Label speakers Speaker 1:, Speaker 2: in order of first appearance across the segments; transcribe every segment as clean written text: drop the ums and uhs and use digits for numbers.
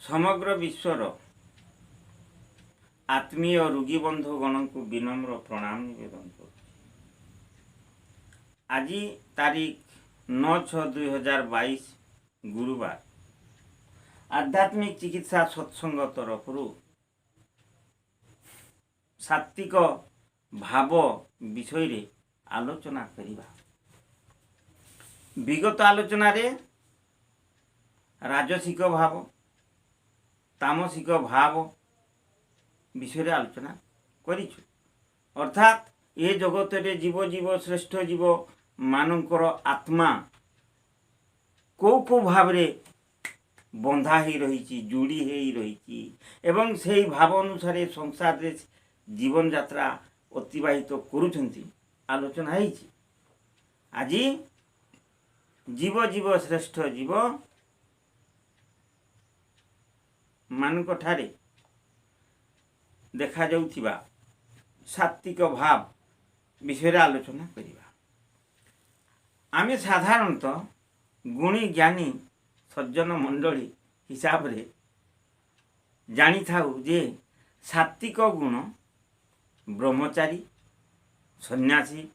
Speaker 1: समग्र विश्वर आत्मीय रोगी बंधुगण को विनम्र प्रणाम निवेदन कर। आज तारीख 9/6/2022 गुरुवार आध्यात्मिक चिकित्सा सत्संग तरफ सात्विक भाव विषय रे आलोचना करिबा। विगत आलोचना रे राजसिक भाव तामसिक भाव विषय आलोचना करिछु। अर्थात ये जगत रे जीव जीव श्रेष्ठ जीव मानकर आत्मा को भाव रे बंधा ही रही जोड़ी ही रही एवं से भाव अनुसार संसार रे जीवन यात्रा अतिवाहित करुछंती आलोचना है। आज जीव जीव श्रेष्ठ जीव मानक ठारे देखा जाउथिबा सात्विक भाव विषय आलोचना करिबा। आमे साधारणतः गुणी ज्ञानी सज्जन मंडली हिसाब रे जानी थाउ जे सात्विक गुण ब्रह्मचारी सन्यासी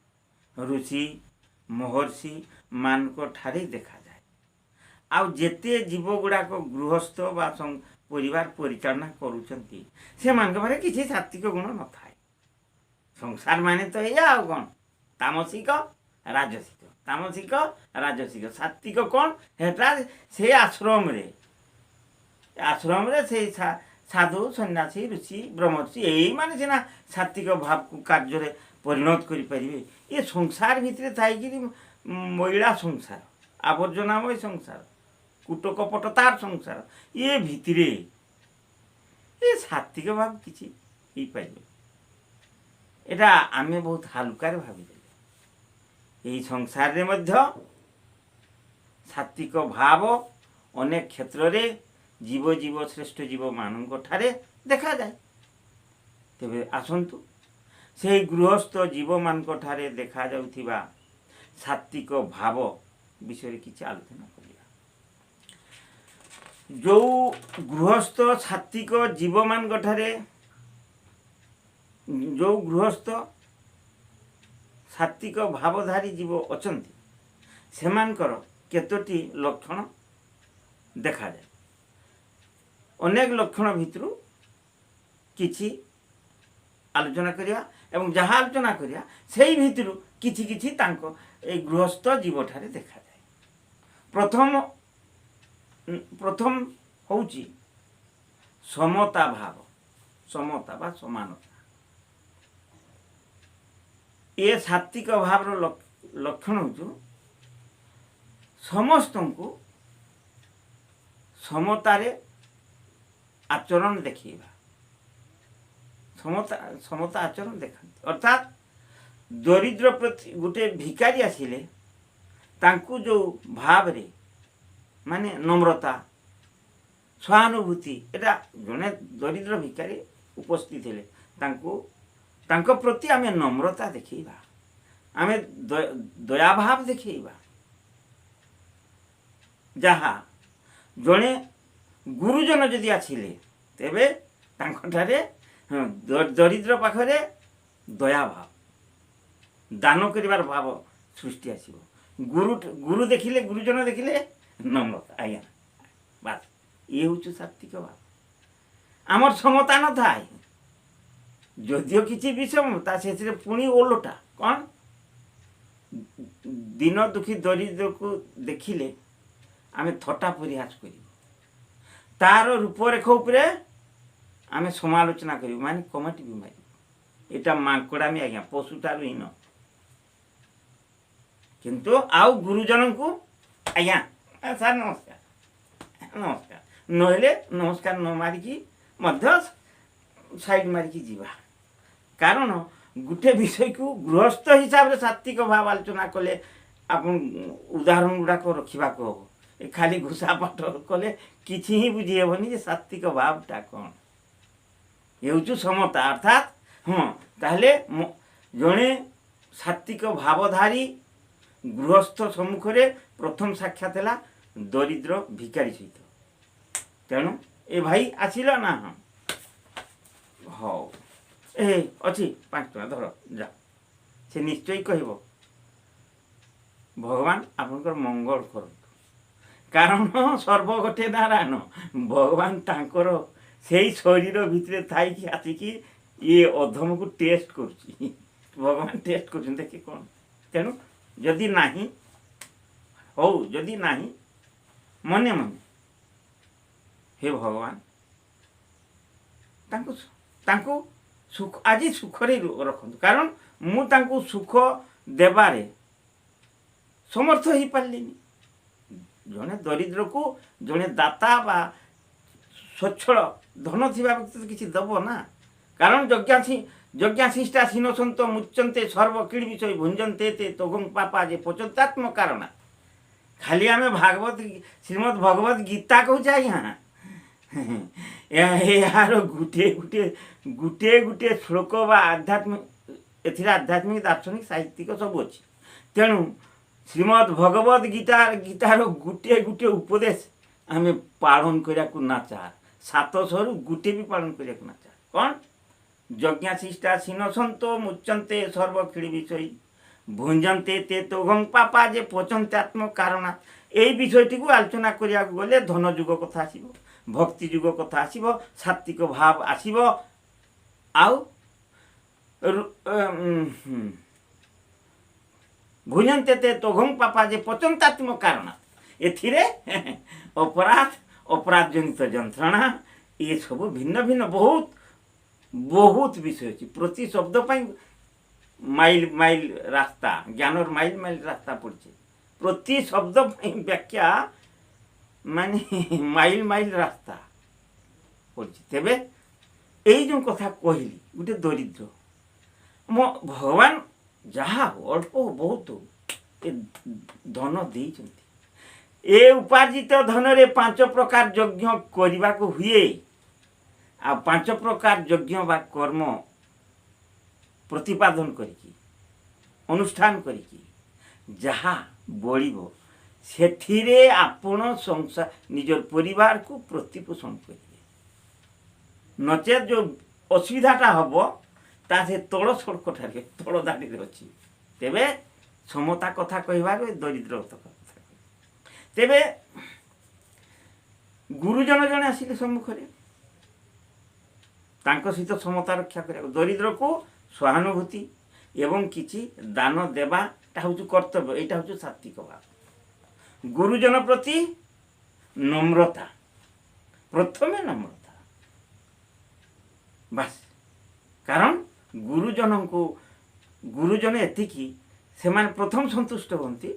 Speaker 1: ऋषि महर्षि मानक ठारे देखा जाए। आउ जेते जीव गुड़ाक गृहस्थ बा परिवार परिचालना करुचंती से मान के बारे किसी सात्विक गुण न थाए। संसार माने तो या कौन तामसिक राजसिक सात्विक कौन हेटा से आश्रम रे से साधु सन्यासी ऋषि ब्रह्मर्षि यही माने सीना सात्विक भाव को कार्य रे परिणत करि परिबे। ये संसार भितरे थाई कि महिला संसार आवर्जनामय संसार कूटकपटतार संसार ये भितरे ये सात्विक भाव किसी ही पाइबे। एटा आमे बहुत हालुकार भाविले। यही संसार रे मध्य सात्विक भाव अनेक क्षेत्र रे जीव जीव श्रेष्ठ जीव मानक ठारे देखा जाए। तेबे आसंतु से गृहस्थ जीव मानक ठारे देखा जाउथिबा सात्विक भाव विषय किछि आलोचना करिया। जो गृहस्थ सात्विक जीव मानक ठारे जो गृहस्थ सात्विक भावधारी जीव अछंती सेमानकर केतोटी लक्षण देखा जाए। अनेक लक्षण भितरु किछि आलोचना करिया एवं जहाँ आलोचना करिया सेही भितरु किछि किछि तांको ए गृहस्थ जीव ठारे देखा जाए। प्रथम होउची समता भाव समता बा समानता। ये सात्विक भाव लक्षण होचु समस्त को समतारे आचरण देखिबा। समता आचरण देखा अर्थात दरिद्र प्रति गोटे भिकारी आसिले तांकु जो भाव रे माने नम्रता सहानुभूति एटा जने दरिद्र भिकारी उपस्थित हेले तांको प्रति आमे नम्रता देखिबा आमे दया भाव देखिबा। जहा जने गुरुजन जदि आछिले तेबे तांखठारे दरिद्र पाखरे दया भाव दान करिवार भाव सृष्टि आसीबो। गुरु देखिले गुरुजन देखिले नम्रता आज्ञा बात ये हूँ सात्विक भाव। आमर समता न थाए जदिओ किसी विषमता से पुणी ओलटा कौन दिन दुखी दरिद्र को देखिले आमे थट्टा परिहास करिबो तार रूपरेख उपरे आमे समालोचना करिबो माने कमेटी भी मारिबो एटा मांकड़ामी आज्ञा पशुटार हीन। किंतु आउ गुरुजन को आज्ञा सर नमस्कार नहले नमस्कार न मारिकी मध्य साइड मारिकी जीवा। कारण गुटे विषय को गृहस्थ हिसाब से सात्विक भाव आलोचना कले आपन उदाहरण गुड़ाक रखा को हम खाली घुसा पाठ कले किछि ही बुझी हेबनी जे सात्विक भावटा कौन ये हूँ समता। अर्थात हाँ ताहले जड़े सात्विक भावधारी गृहस्थ सम्मुख प्रथम साक्षात है दरिद्र भिकारी सहित। तेणु ए भाई आसिल ना हाँ हौ ए अच्छी 5 टଙ୍କା धर जा से निश्चय कहब भगवान आपनकर मंगल कर कारण सर्व गोटे नारायण भगवान तांकर से शरीर भितर थाई कि आसिकी ये अधम को टेस्ट कर भगवान टेस्ट कर देखिए कौन तेणु जदि नहीं हो जदि नहीं मने मने हे भगवान तांको तांको सुख आज सुखरे रखु कारण मु तांको सुख देबारे समर्थ हो पार्लिनी जड़े दरिद्र को जड़े दाता बा स्वच्छल धन थी व्यक्ति किसी दब ना कारण यज्ञाशिष्टा सीनसंत मुच्यंते सर्व कीड़ विषय भुंजंते ते तोगं पापा जे पचतात्म कारण खाली आम भागवत श्रीमद भगवत गीता कहूँ यहाँ यार गुटे गुटे गुटे गुटे श्लोक बा आध्यात्मिक आध्यात्मिक दार्शनिक साहित्यिक सब अच्छी तेणु श्रीमद भगवत गीतार गुटे गुटे उपदेश आम पालन करने ना चाह 700 गुटे भी पालन करने ना चाह कौन यज्ञाशिष्टा सीनसंतो मुच्यंते सर्व कीड़ विषय भुंजंते ते तोगं पापा जे पचंते आत्म कारण यही विषयटी को आलोचना करिया गले धन युग कथा आसीबो भक्ति युग कथा आसीबो सात्विक भाव आसीबो आउ भुंजंते ते तोगं पापा जे पचंतात्म कारण एथिरे अपराध अपराध जनित जंत्रणा ये सब भिन्न भिन्न बहुत बहुत विषय अच्छी प्रति शब्द पाई माइल माइल रास्ता ज्ञानर माइल माइल रास्ता पड़े प्रति शब्द व्याख्या माने माइल माइल रास्ता पड़े तेबे यही जो कथा कहली गोटे दरिद्र मो भगवान जहाँ अल्प बहुत ए धन देइछन्ति ए उपार्जित धन रे 5 प्रकार यज्ञ करने को हुए आ 5 प्रकार यज्ञ बा कर्म प्रतिपादन करिकी अनुष्ठान करिकी जहाँ बड़िबो सेठिरे आपण संसार निजर परिवार को प्रतिपोषण करिए नचेत जो असुविधाटा हम तासे तल सड़कठारे तल दाड़ी अच्छी तेबे समता कथा कहबार दरिद्र कथा तेबे गुरुजन जने आसिले सम्मुखरे तांको सहित समता रक्षा करिया दरिद्र को सहानुभूति एवं किछि दान देवा हूँ कर्तव्य यहाँ हूँ सात्विक भाव गुरुजन प्रति नम्रता प्रथमे नम्रता बस कारण गुरुजन को गुरुजन एतिकी से प्रथम संतुष्ट होती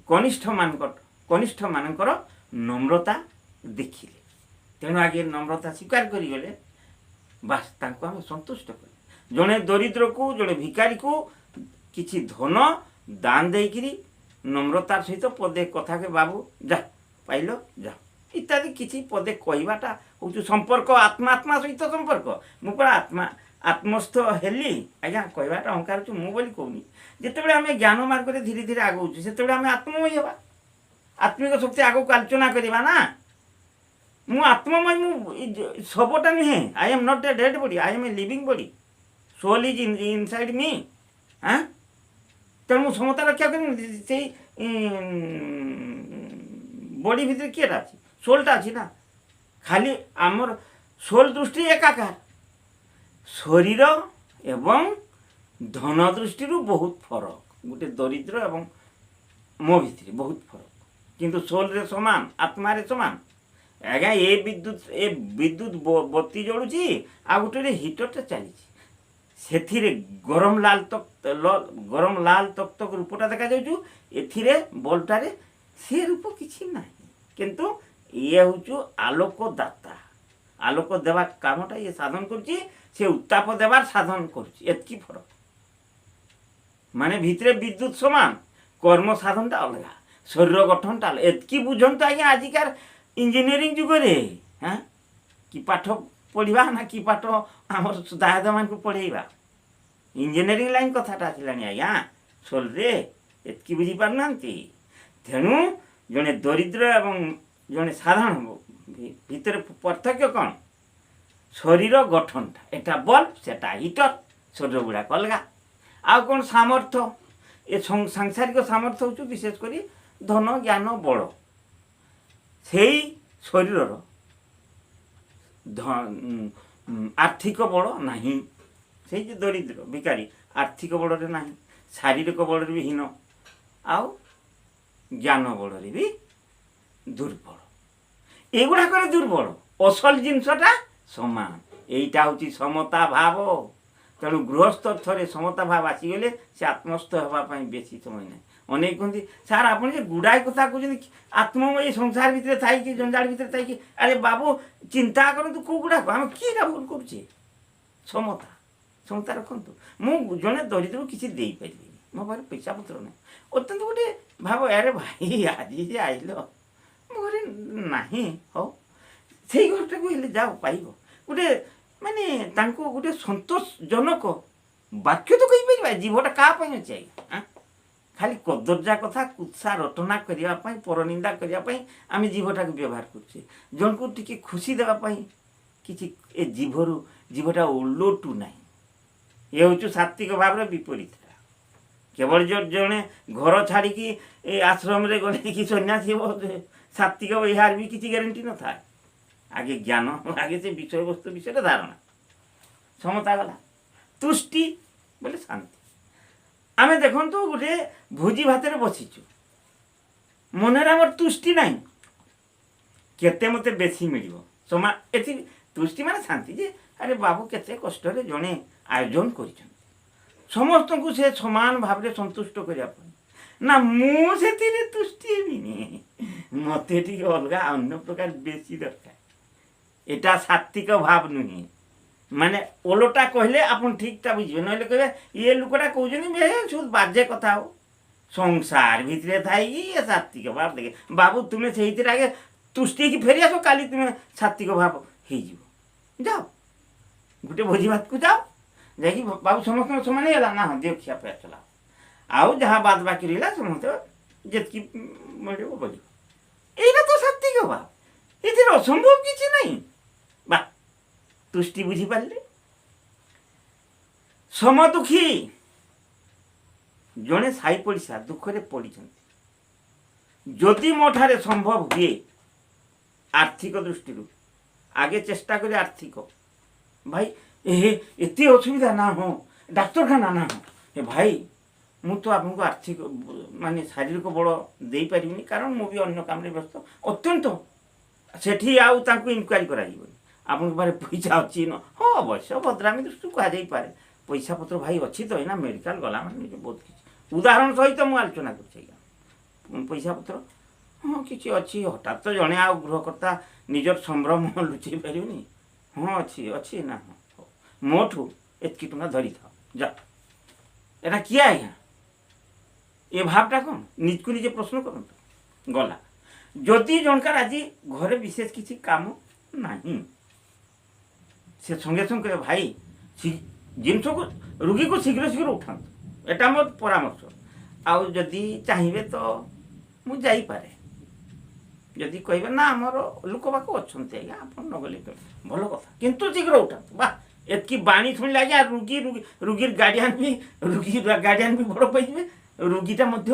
Speaker 1: कनिष्ठ मानकर नम्रता देखिले तेणु आगे नम्रता स्वीकार करें बास तांको आम संतुष्ट कर जड़े दरिद्र को जड़े भिकारी को किसी धन दान देकरी नम्रतार सहित पदे कथा के बाबू जा पाइल जा इत्यादि किसी पदे कहवाटा हूँ संपर्क आत्मा आत्मा सहित संपर्क मुझे आत्मा आत्मस्थ हेली आज्ञा कहवाटा अहंकार मुझे कहूनी जिते आम ज्ञान मार्ग में धीरे धीरे आगौचु से आम आत्ममय हवा आत्मिक शक्ति आगक आलोचना करवा ना मु आत्ममय मु सबटा नुहे I am not a dead body I am a living body soul is inside me हाँ तेणु मुझे समता रक्षा कर बॉडी भितर किएटा अच्छी सोलटा अच्छी ना खाली आमर सोल दृष्टि एकाकार शरीर एवं धन दृष्टि बहुत फरक गोटे दरिद्र एवं मो भितर बहुत फरक किंतु सोल रे समान आत्मा रे समान आज्ञा ए विद्युत बत्ती जलुची आ गोटे हिटरटा चली से गरम लाल तक रूपटा देखा जाऊँ एथिरे बल्बटारे से रूप किसी ना किंतु ये हूँ आलोक दाता आलोक देवा कामटा ये साधन करुच्ची से उत्ताप देवार साधन करुच्ची फरक माने भितरे विद्युत समान कर्म साधनटा अलग शरीर गठनटा अलग एतकी बुझंतु आज्ञा आजिकार इंजीनियरिंग जुगरे हाँ कि पाठ पढ़ा ना कि पाठ आम दायद मान को पढ़ेवा इंजीनियरिंग लाइन कथाटा आसला आज्ञा सोल रे एतकी बुझी पारना तेणु जड़े दरिद्र एवं ଜଣେ ସାଧାରଣ ଭିତରେ ପାର୍ଥକ୍ୟ କ'ଣ? ଶରୀର ଗଠନଟା, ଏଟା ବଲ୍ବ ସେଟା ହିଟର, ଶରୀର ଗୁଡ଼ାକ ଅଲଗା। ଆଉ କ'ଣ ସାମର୍ଥ୍ୟ? ଏ ସାଂସାରିକ ସାମର୍ଥ୍ୟ ହେଉଛି ବିଶେଷ କରି ଧନ ଜ୍ଞାନ ବଳ। ସେଇ ଶରୀରର ଆର୍ଥିକ ବଳ ନାହିଁ। ସେଇ ଯେ ଦରିଦ୍ର ଭିକାରୀ ଆର୍ଥିକ ବଳରେ ନାହିଁ, ଶାରୀରିକ ବଳରେ ବି ହୀନ, ଆଉ ଜ୍ଞାନ ବଳରେ ବି ଦୁର୍ବଳ। ଏଗୁଡ଼ାକରେ ଦୁର୍ବଳ, ଅସଲ ଜିନିଷଟା ସମାନ। ଏଇଟା ହେଉଛି ସମତା ଭାବ। ତେଣୁ ଗୃହସ୍ଥ ଥରେ ସମତା ଭାବ ଆସିଗଲେ ସେ ଆତ୍ମସ୍ଥ ହେବା ପାଇଁ ବେଶୀ ସମୟ ନାହିଁ। ଅନେକ କୁହନ୍ତି ସାର୍ ଆପଣ ଯେ ଗୁଡ଼ାଏ କଥା କହୁଛନ୍ତି, ଆତ୍ମମୟ ସଂସାର ଭିତରେ ଥାଇକି ଜଞ୍ଜାଳ ଭିତରେ ଥାଇକି, ଆରେ ବାବୁ ଚିନ୍ତା କରନ୍ତୁ କେଉଁ ଗୁଡ଼ାକ ଆମେ କିଏଟା ଭୁଲ କରୁଛେ? ସମତା ସମତା ରଖନ୍ତୁ। ମୁଁ ଜଣେ ଦରିଦ୍ରକୁ କିଛି ଦେଇପାରିବିନି, ମୋ ପାଖରେ ପଇସା ପତ୍ର ନାହିଁ, ଅତ୍ୟନ୍ତ ଗୋଟେ ଭାବ, ଆରେ ଭାଇ ଆଜି ଯେ ଆଇଲ ମୋ ଘରେ ନାହିଁ, ହଉ ସେଇ ଘରଟାକୁ ହେଲେ ଯାଅ ପାଇବ। ଗୋଟେ ମାନେ ତାଙ୍କୁ ଗୋଟେ ସନ୍ତୋଷଜନକ ବାକ୍ୟ ତ କହିପାରିବା। ଜୀବଟା କାହା ପାଇଁ ଅଛି ଆଜ୍ଞା? ଖାଲି କଦର୍ଯ୍ୟା କଥା କୁତ୍ସା ରଟନା କରିବା ପାଇଁ, ପରନିନ୍ଦା କରିବା ପାଇଁ ଆମେ ଜୀବଟାକୁ ବ୍ୟବହାର କରୁଛେ। ଜଣକୁ ଟିକେ ଖୁସି ଦେବା ପାଇଁ କିଛି ଏ ଜୀବଟା ଓଲଟୁ ନାହିଁ। ଏ ହେଉଛି ସାତ୍ତ୍ୱିକ ଭାବର ବିପରୀତଟା। କେବଳ ଜଣେ ଘର ଛାଡ଼ିକି ଏ ଆଶ୍ରମରେ ଗଲେ କି ସନ୍ନ୍ୟାସୀ ହେବ ସାତ୍ତ୍ୱିକ, ଏହାର ବି କିଛି ଗ୍ୟାରେଣ୍ଟି ନଥାଏ। ଆଗେ ଜ୍ଞାନ, ଆଗେ ସେ ବିଷୟବସ୍ତୁ ବିଷୟରେ ଧାରଣା। ସମତା ଗଲା, ତୁଷ୍ଟି ବୋଲେ ଶାନ୍ତି। ଆମେ ଦେଖନ୍ତୁ ଗୋଟେ ଭୋଜି ଭାତରେ ବସିଛୁ, ମନରେ ଆମର ତୁଷ୍ଟି ନାହିଁ, କେତେ ମୋତେ ବେଶୀ ମିଳିବ ଏଠି ତୁଷ୍ଟି ମାନେ ଶାନ୍ତି। ଯେ ଆରେ ବାବୁ କେତେ କଷ୍ଟରେ ଜଣେ ଆୟୋଜନ କରିଛନ୍ତି, ସମସ୍ତଙ୍କୁ ସେ ସମାନ ଭାବରେ ସନ୍ତୁଷ୍ଟ କରିବା ପାଇଁ। ନା ମୁଁ ସେଥିରେ ତୁଷ୍ଟି ହେବିନି, ମୋତେ ଟିକେ ଅଲଗା ଅନ୍ୟ ପ୍ରକାର ବେଶୀ ଦରକାର। এটা সাত্ত্বিক ভাব নুহে। মানে ওলোটা কহিলে আপন ঠিকটা বুঝবে, নইলে কহে ইয়ে লোকটা কৌଛନ୍ତି শুধু বাজে কথা হো। সংসার ভিতরে থাইকি এ সাত্ত্বিক ভাব দেখে বাবু তুমি সেইଥିରେ আগে তুষ্টি ହେଇକି ଫେରି ଆସ, କାଲି ତୁମେ ସାତ୍ତ୍ୱିକ ଭାବ ହେଇଯିବ। ଯାଅ ଗୋଟେ ଭୋଜି ଭାତକୁ ଯାଅ, ଯାଇକି ବାବୁ ସମସ୍ତଙ୍କ ସମାନ ହେଇଗଲା ନା, ହଁ ଦିଅ ଖିଆ ପିଆ ଚଲାଅ, ଆଉ ଯାହା ବାଦ ବାକି ରହିଲା ସମସ୍ତେ ଯେତିକି ମିଳିବ ବଳିବ। ଏଇଟା ତ ସାତ୍ତ୍ୱିକ ଭାବ, ଏଥିରେ ଅସମ୍ଭବ କିଛି ନାହିଁ। ବା ତୁଷ୍ଟି ବୁଝିପାରିଲେ? ସମଦୁଃଖୀ ଜଣେ ସାଇ ପଡ଼ିଶା ଦୁଃଖରେ ପଡ଼ିଛନ୍ତି, ଯଦି ମୋ ଠାରେ ସମ୍ଭବ ହୁଏ ଆର୍ଥିକ ଦୃଷ୍ଟିରୁ ଆଗେ ଚେଷ୍ଟା କରି ଆର୍ଥିକ, ଭାଇ ଏତେ ଅସୁବିଧା ନା, ହଁ ଡାକ୍ତରଖାନା ନା, ହଁ ଏ ଭାଇ ମୁଁ ତ ଆପଣଙ୍କୁ ଆର୍ଥିକ ମାନେ ଶାରୀରିକ ବଳ ଦେଇପାରିବିନି, କାରଣ ମୁଁ ବି ଅନ୍ୟ କାମରେ ବ୍ୟସ୍ତ ଅତ୍ୟନ୍ତ। ସେଠି ଆଉ ତାଙ୍କୁ ଇନକ୍ୱାରି କରାଯିବନି ଆପଣଙ୍କ ପାଖରେ ପଇସା ଅଛି ନା, ହଁ ଅବଶ୍ୟ ଭଦ୍ରାମୀ ଦୃଷ୍ଟିରୁ କୁହାଯାଇପାରେ ପଇସା ପତ୍ର ଭାଇ ଅଛି ତ, ଏଇନା ମେଡ଼ିକାଲ ଗଲା ମାନେ ବହୁତ କିଛି ଉଦାହରଣ ସହିତ ମୁଁ ଆଲୋଚନା କରୁଛି ଆଜ୍ଞା। ପଇସା ପତ୍ର ହଁ କିଛି ଅଛି, ହଠାତ୍ ତ ଜଣେ ଆଉ ଗୃହକର୍ତ୍ତା ନିଜର ସମ୍ଭ୍ରମ ଲୁଚେଇ ପାରିବନି, ହଁ ଅଛି ନା, ହଁ ହଉ ମୋଠୁ ଏତିକି ଟଙ୍କା ଧରିଥାଅ ଯା। ଏଇଟା କିଏ ଆଜ୍ଞା? ଏ ଭାବଟା କ'ଣ? ନିଜକୁ ନିଜେ ପ୍ରଶ୍ନ କରନ୍ତୁ। ଗଲା ଯଦି ଜଣକାର ଆଜି ଘରେ ବିଶେଷ କିଛି କାମ ନାହିଁ, ସେ ସଙ୍ଗେ ସଙ୍ଗେ ଭାଇ ଜିନିଷକୁ ରୋଗୀକୁ ଶୀଘ୍ର ଶୀଘ୍ର ଉଠାନ୍ତୁ, ଏଟା ମୋର ପରାମର୍ଶ। ଆଉ ଯଦି ଚାହିଁବେ ତ ମୁଁ ଯାଇପାରେ, ଯଦି କହିବେ ନା ଆମର ଲୋକ ବାକ ଅଛନ୍ତି ଆଜ୍ଞା ଆପଣ ନଗଲେ ଭଲ କଥା, କିନ୍ତୁ ଶୀଘ୍ର ଉଠାନ୍ତୁ। ବା ଏତିକି ବାଣୀ ଶୁଣିଲେ ଆଜ୍ଞା ରୋଗୀର ଗାର୍ଡ଼ିଆନ୍ ବି ବଡ଼ ପାଇଯିବେ, ରୋଗୀଟା ମଧ୍ୟ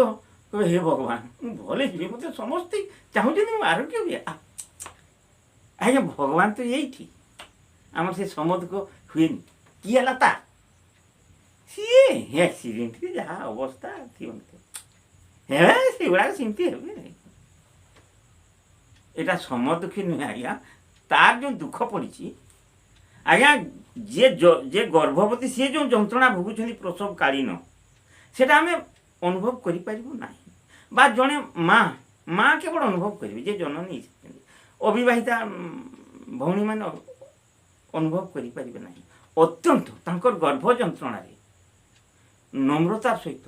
Speaker 1: କହିବେ ହେ ଭଗବାନ ମୁଁ ଭଲ ଯିବି, ମୋତେ ସମସ୍ତେ ଚାହୁଁଛନ୍ତି ମୁଁ ଆରୋଗ୍ୟ ହୁଏ। ଆଜ୍ଞା ଭଗବାନ ତ ଏଇଠି, ଆମର ସେ ସମଦୁଃଖ ହୁଏନି। କି ହେଲା ତା ସିଏ ଆକ୍ସିଡେଣ୍ଟରେ ଯାହା ଅବସ୍ଥା ଥିବ ସେଗୁଡ଼ାକ ସେମିତି ହେବେ। এটা ସମଦୁଃଖୀ ନୁହେଁ ଆଜ୍ଞା, ତାର ଯେଉଁ ଦୁଃଖ ପଡ଼ିଛି ଆଜ୍ଞା, ଯିଏ ଗର୍ଭବତୀ ସିଏ ଯେଉଁ ଯନ୍ତ୍ରଣା ଭୋଗୁଛନ୍ତି ପ୍ରସବ କାଳୀନ, ସେଟା ଆମେ ଅନୁଭବ କରିପାରିବୁ ନାହିଁ। ବା ଜଣେ ମା କେବଳ ଅନୁଭବ କରିବେ, ଯେ ଜନନୀ ହେଇଛନ୍ତି। ଅବିବାହିତା ଭଉଣୀମାନେ ଅନୁଭବ କରିପାରିବେ ନାହିଁ। ଅତ୍ୟନ୍ତ ତାଙ୍କର ଗର୍ଭ ଯନ୍ତ୍ରଣାରେ ନମ୍ରତାର ସହିତ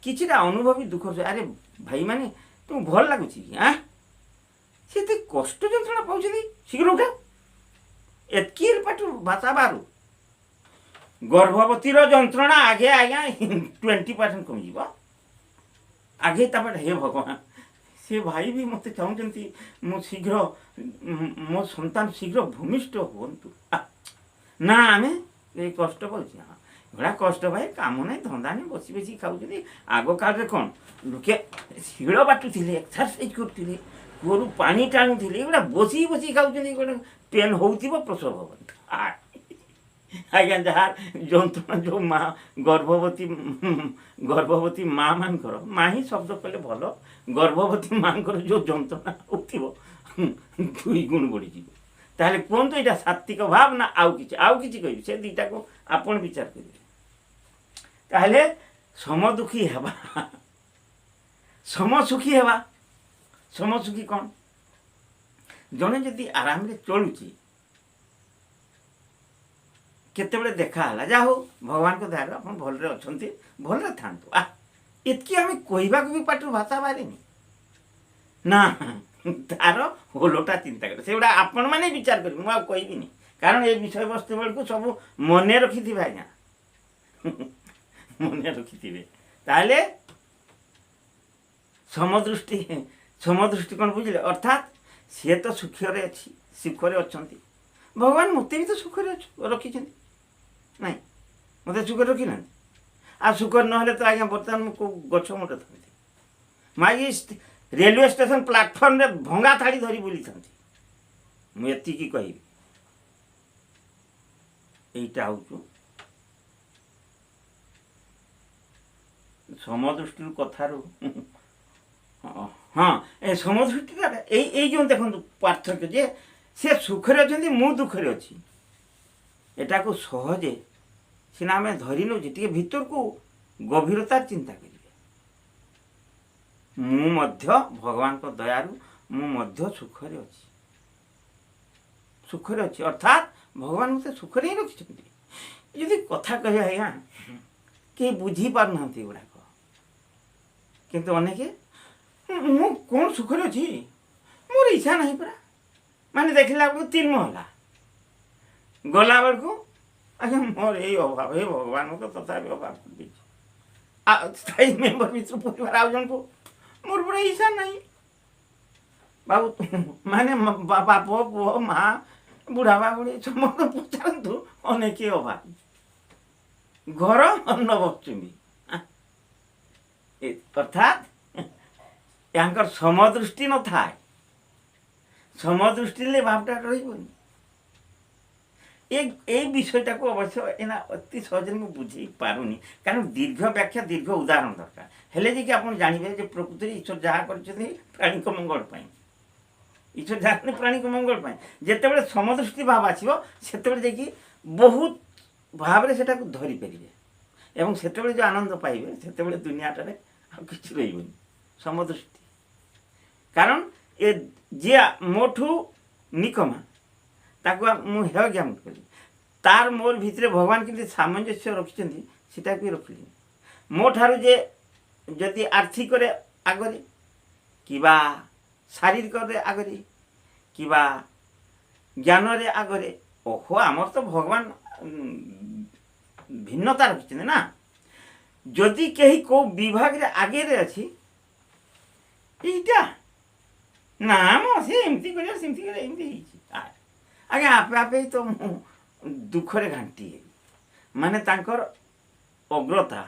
Speaker 1: କିଛିଟା ଅନୁଭବୀ ଦୁଃଖ, ଆରେ ଭାଇମାନେ ତୁମକୁ ଭଲ ଲାଗୁଛି କି? ସେ ଏତେ କଷ୍ଟ ଯନ୍ତ୍ରଣା ପାଉଛନ୍ତି, ଶୀଘ୍ର ଉଠା, ଏତିକି ପାଠୁ ଭାଷା ବାହାରୁ। ଗର୍ଭବତୀର ଯନ୍ତ୍ରଣା ଆଗେ ଆଜ୍ଞା 20% କମିଯିବ, ଆଗେ ତାପରେ ହେ ଭଗବାନ ସେ ଭାଇ ବି ମୋତେ ଚାହୁଁଛନ୍ତି ମୁଁ ଶୀଘ୍ର ମୋ ସନ୍ତାନ ଶୀଘ୍ର ଭୂମିଷ୍ଠ ହୁଅନ୍ତୁ। ନା ଆମେ ଏଇ କଷ୍ଟ ପାଉଛି ଏଗୁଡ଼ା କଷ୍ଟ ଭାଇ କାମ ନାହିଁ ଧନ୍ଦା ନାହିଁ ବସି ବସି ଖାଉଛନ୍ତି। ଆଗ କାଳରେ କ'ଣ ଲୋକେ ଶିଳ ବାଟୁଥିଲେ ଏକ୍ସରସାଇଜ୍ କରୁଥିଲେ କୂଅରୁ ପାଣି ଟାଣୁଥିଲେ ଏଗୁଡ଼ା ବସି ବସି ଖାଉଛନ୍ତି ଗୋଟେ ପେନ୍ ହେଉଥିବ ପ୍ରସବ ହେବ। ଆଜ୍ଞା ଯାହା ଯନ୍ତ୍ରଣା ଯେଉଁ ମା ଗର୍ଭବତୀ ମା' ମାନଙ୍କର ମା' ହିଁ ଶବ୍ଦ କଲେ ଭଲ ଗର୍ଭବତୀ ମା'ଙ୍କର ଯେଉଁ ଯନ୍ତ୍ରଣା ହେଉଥିବ 2 ଗୁଣ ବଢ଼ିଯିବ। ତାହେଲେ କୁହନ୍ତୁ ଏଇଟା ସାତ୍ତ୍ୱିକ ଭାବ ନା ଆଉ କିଛି କହିବି ସେ ଦୁଇଟାକୁ ଆପଣ ବିଚାର କରିବେ। ତାହେଲେ ସମଦୁଃଖୀ ହେବା ସମସୁଖୀ ହେବା। ସମସୁଖୀ କ'ଣ ଜଣେ ଯଦି ଆରାମରେ ଚଳୁଛି କେତେବେଳେ ଦେଖା ହେଲା ଯାହା ହଉ ଭଗବାନଙ୍କ ଦୟାରୁ ଆପଣ ଭଲରେ ଅଛନ୍ତି ଭଲରେ ଥାନ୍ତୁ। ଏତିକି ଆମେ କହିବାକୁ ବି ପାଟିରୁ ଭାଷା ବାହାରେନି ନା ତାର ଓଲଟା ଚିନ୍ତା କରେ ସେଗୁଡ଼ା ଆପଣମାନେ ବିଚାର କରିବେ ମୁଁ ଆଉ କହିବିନି କାରଣ ଏ ବିଷୟବସ୍ତୁ ବେଳକୁ ସବୁ ମନେ ରଖିଥିବେ ଆଜ୍ଞା ମନେ ରଖିଥିବେ। ତାହେଲେ ସମଦୃଷ୍ଟି କ'ଣ ବୁଝିଲେ ଅର୍ଥାତ୍ ସିଏ ତ ସୁଖରେ ଅଛି ସୁଖରେ ଅଛନ୍ତି ଭଗବାନ ମୋତେ ବି ତ ସୁଖରେ ରଖିଛନ୍ତି ନାଇଁ ମୋତେ ସୁଖରେ ରଖିନାହାନ୍ତି। ଆଉ ସୁଖରେ ନହେଲେ ତ ଆଜ୍ଞା ବର୍ତ୍ତମାନ ମୁଁ କେଉଁ ଗଛ ମୁଣ୍ଡ ଥାନ୍ତି ମୁଁ ଆଜି ରେଲୱେ ଷ୍ଟେସନ ପ୍ଲାଟଫର୍ମରେ ଭଙ୍ଗା ଥାଳି ଧରି ବୁଲିଥାନ୍ତି। ମୁଁ ଏତିକି କହିବି ଏଇଟା ହେଉଛି ସମଦୃଷ୍ଟିରୁ କଥାରୁ ହଁ ଏ ସମଦୃଷ୍ଟିଟା ଏଇ ଯେଉଁ ଦେଖନ୍ତୁ ପାର୍ଥକ୍ୟ ଯେ ସେ ସୁଖରେ ଅଛନ୍ତି ମୁଁ ଦୁଃଖରେ ଅଛି ଏଟାକୁ ସହଜେ ସିନା ଆମେ ଧରି ନେଉଛେ ଟିକେ ଭିତରକୁ ଗଭୀରତାର ଚିନ୍ତା କରିବେ। ମୁଁ ମଧ୍ୟ ଭଗବାନଙ୍କ ଦୟାରୁ ମୁଁ ମଧ୍ୟ ସୁଖରେ ଅଛି ଅର୍ଥାତ୍ ଭଗବାନ ମୋତେ ସୁଖରେ ହିଁ ରଖିଛନ୍ତି। ଯଦି କଥା କହିବା ଆଜ୍ଞା କେହି ବୁଝିପାରୁନାହାନ୍ତି ଏଗୁଡ଼ାକ କିନ୍ତୁ ଅନେକ ମୁଁ କ'ଣ ସୁଖରେ ଅଛି ମୋର ଇଚ୍ଛା ନାହିଁ ପରା ମାନେ ଦେଖିଲା ବେଳକୁ 3 ମହଲା ଗଲାବେଳକୁ ଆଜ୍ଞା ମୋର ଏଇ ଅଭାବ ଏ ଭଗବାନ ତ ତଥାପି ଅଭାବ କରିଦେଇଛି। ଆଉ ସ୍ଥାୟୀ ମେମ୍ବର ଭିତରୁ ପରିବାର ଆଉ ଜଣକୁ ମୋର ପୁରା ଇଚ୍ଛା ନାହିଁ ବାବୁ ମାନେ ବାପ ପୁଅ ମା ବୁଢ଼ା ବୁଢ଼ୀ ସମସ୍ତେ ପଚାରନ୍ତୁ ଅନେକ ଅଭାବ ଘର ଅନ୍ନ ବସୁଛନ୍ତି ଅର୍ଥାତ୍ ୟାଙ୍କର ସମଦୃଷ୍ଟି ନଥାଏ ସମଦୃଷ୍ଟି ହେଲେ ଭାବଟା ରହିବନି। এই বিষয়টাକୁ ଅବଶ୍ୟ ଏଇନା ଅତି ସହଜରେ ମୁଁ ବୁଝେଇ ପାରୁନି କାରଣ ଦୀର୍ଘ ବ୍ୟାଖ୍ୟା ଦୀର୍ଘ ଉଦାହରଣ ଦରକାର ହେଲେ ଯାଇକି ଆପଣ ଜାଣିବେ ଯେ ପ୍ରକୃତିରେ ଈଶ୍ୱର ଯାହା କରିଛନ୍ତି ପ୍ରାଣୀଙ୍କ ମଙ୍ଗଳ ପାଇଁ ଈଶ୍ୱର ଯାହା କରିଛନ୍ତି ପ୍ରାଣୀଙ୍କ ମଙ୍ଗଳ ପାଇଁ ଯେତେବେଳେ ସମଦୃଷ୍ଟି ଭାବ ଆସିବ ସେତେବେଳେ ଯାଇକି ବହୁତ ଭାବରେ ସେଟାକୁ ଧରିପାରିବେ ଏବଂ ସେତେବେଳେ ଯେଉଁ ଆନନ୍ଦ ପାଇବେ ସେତେବେଳେ ଦୁନିଆଟାରେ ଆଉ କିଛି ରହିବନି ସମଦୃଷ୍ଟି। କାରଣ ଏ ଯିଏ ମୋଠୁ ନିକମା ତାକୁ ମୁଁ ହେୟ ଜ୍ଞାନ କଲି ତାର ମୋର ଭିତରେ ଭଗବାନ କେମିତି ସାମଞ୍ଜସ୍ୟ ରଖିଛନ୍ତି ସେଟାକୁ ବି ରଖିଲି। ମୋ ଠାରୁ ଯେ ଯଦି ଆର୍ଥିକରେ ଆଗରେ କିବା ଶାରୀରିକରେ ଆଗରେ କିବା ଜ୍ଞାନରେ ଆଗରେ ଓହୋ ଆମର ତ ଭଗବାନ ଭିନ୍ନତା ରଖିଛନ୍ତି ନା। ଯଦି କେହି କେଉଁ ବିଭାଗରେ ଆଗରେ ଅଛି ଏଇଟା ନା ମ ସେ ଏମିତି କରିବା ସେମିତି କରିବା ଏମିତି ହେଇଛି ଆଜ୍ଞା ଆପେ ଆପେ ତ ମୁଁ ଦୁଃଖରେ ଘାଣ୍ଟି ହେବି ମାନେ ତାଙ୍କର ଅଗ୍ରତା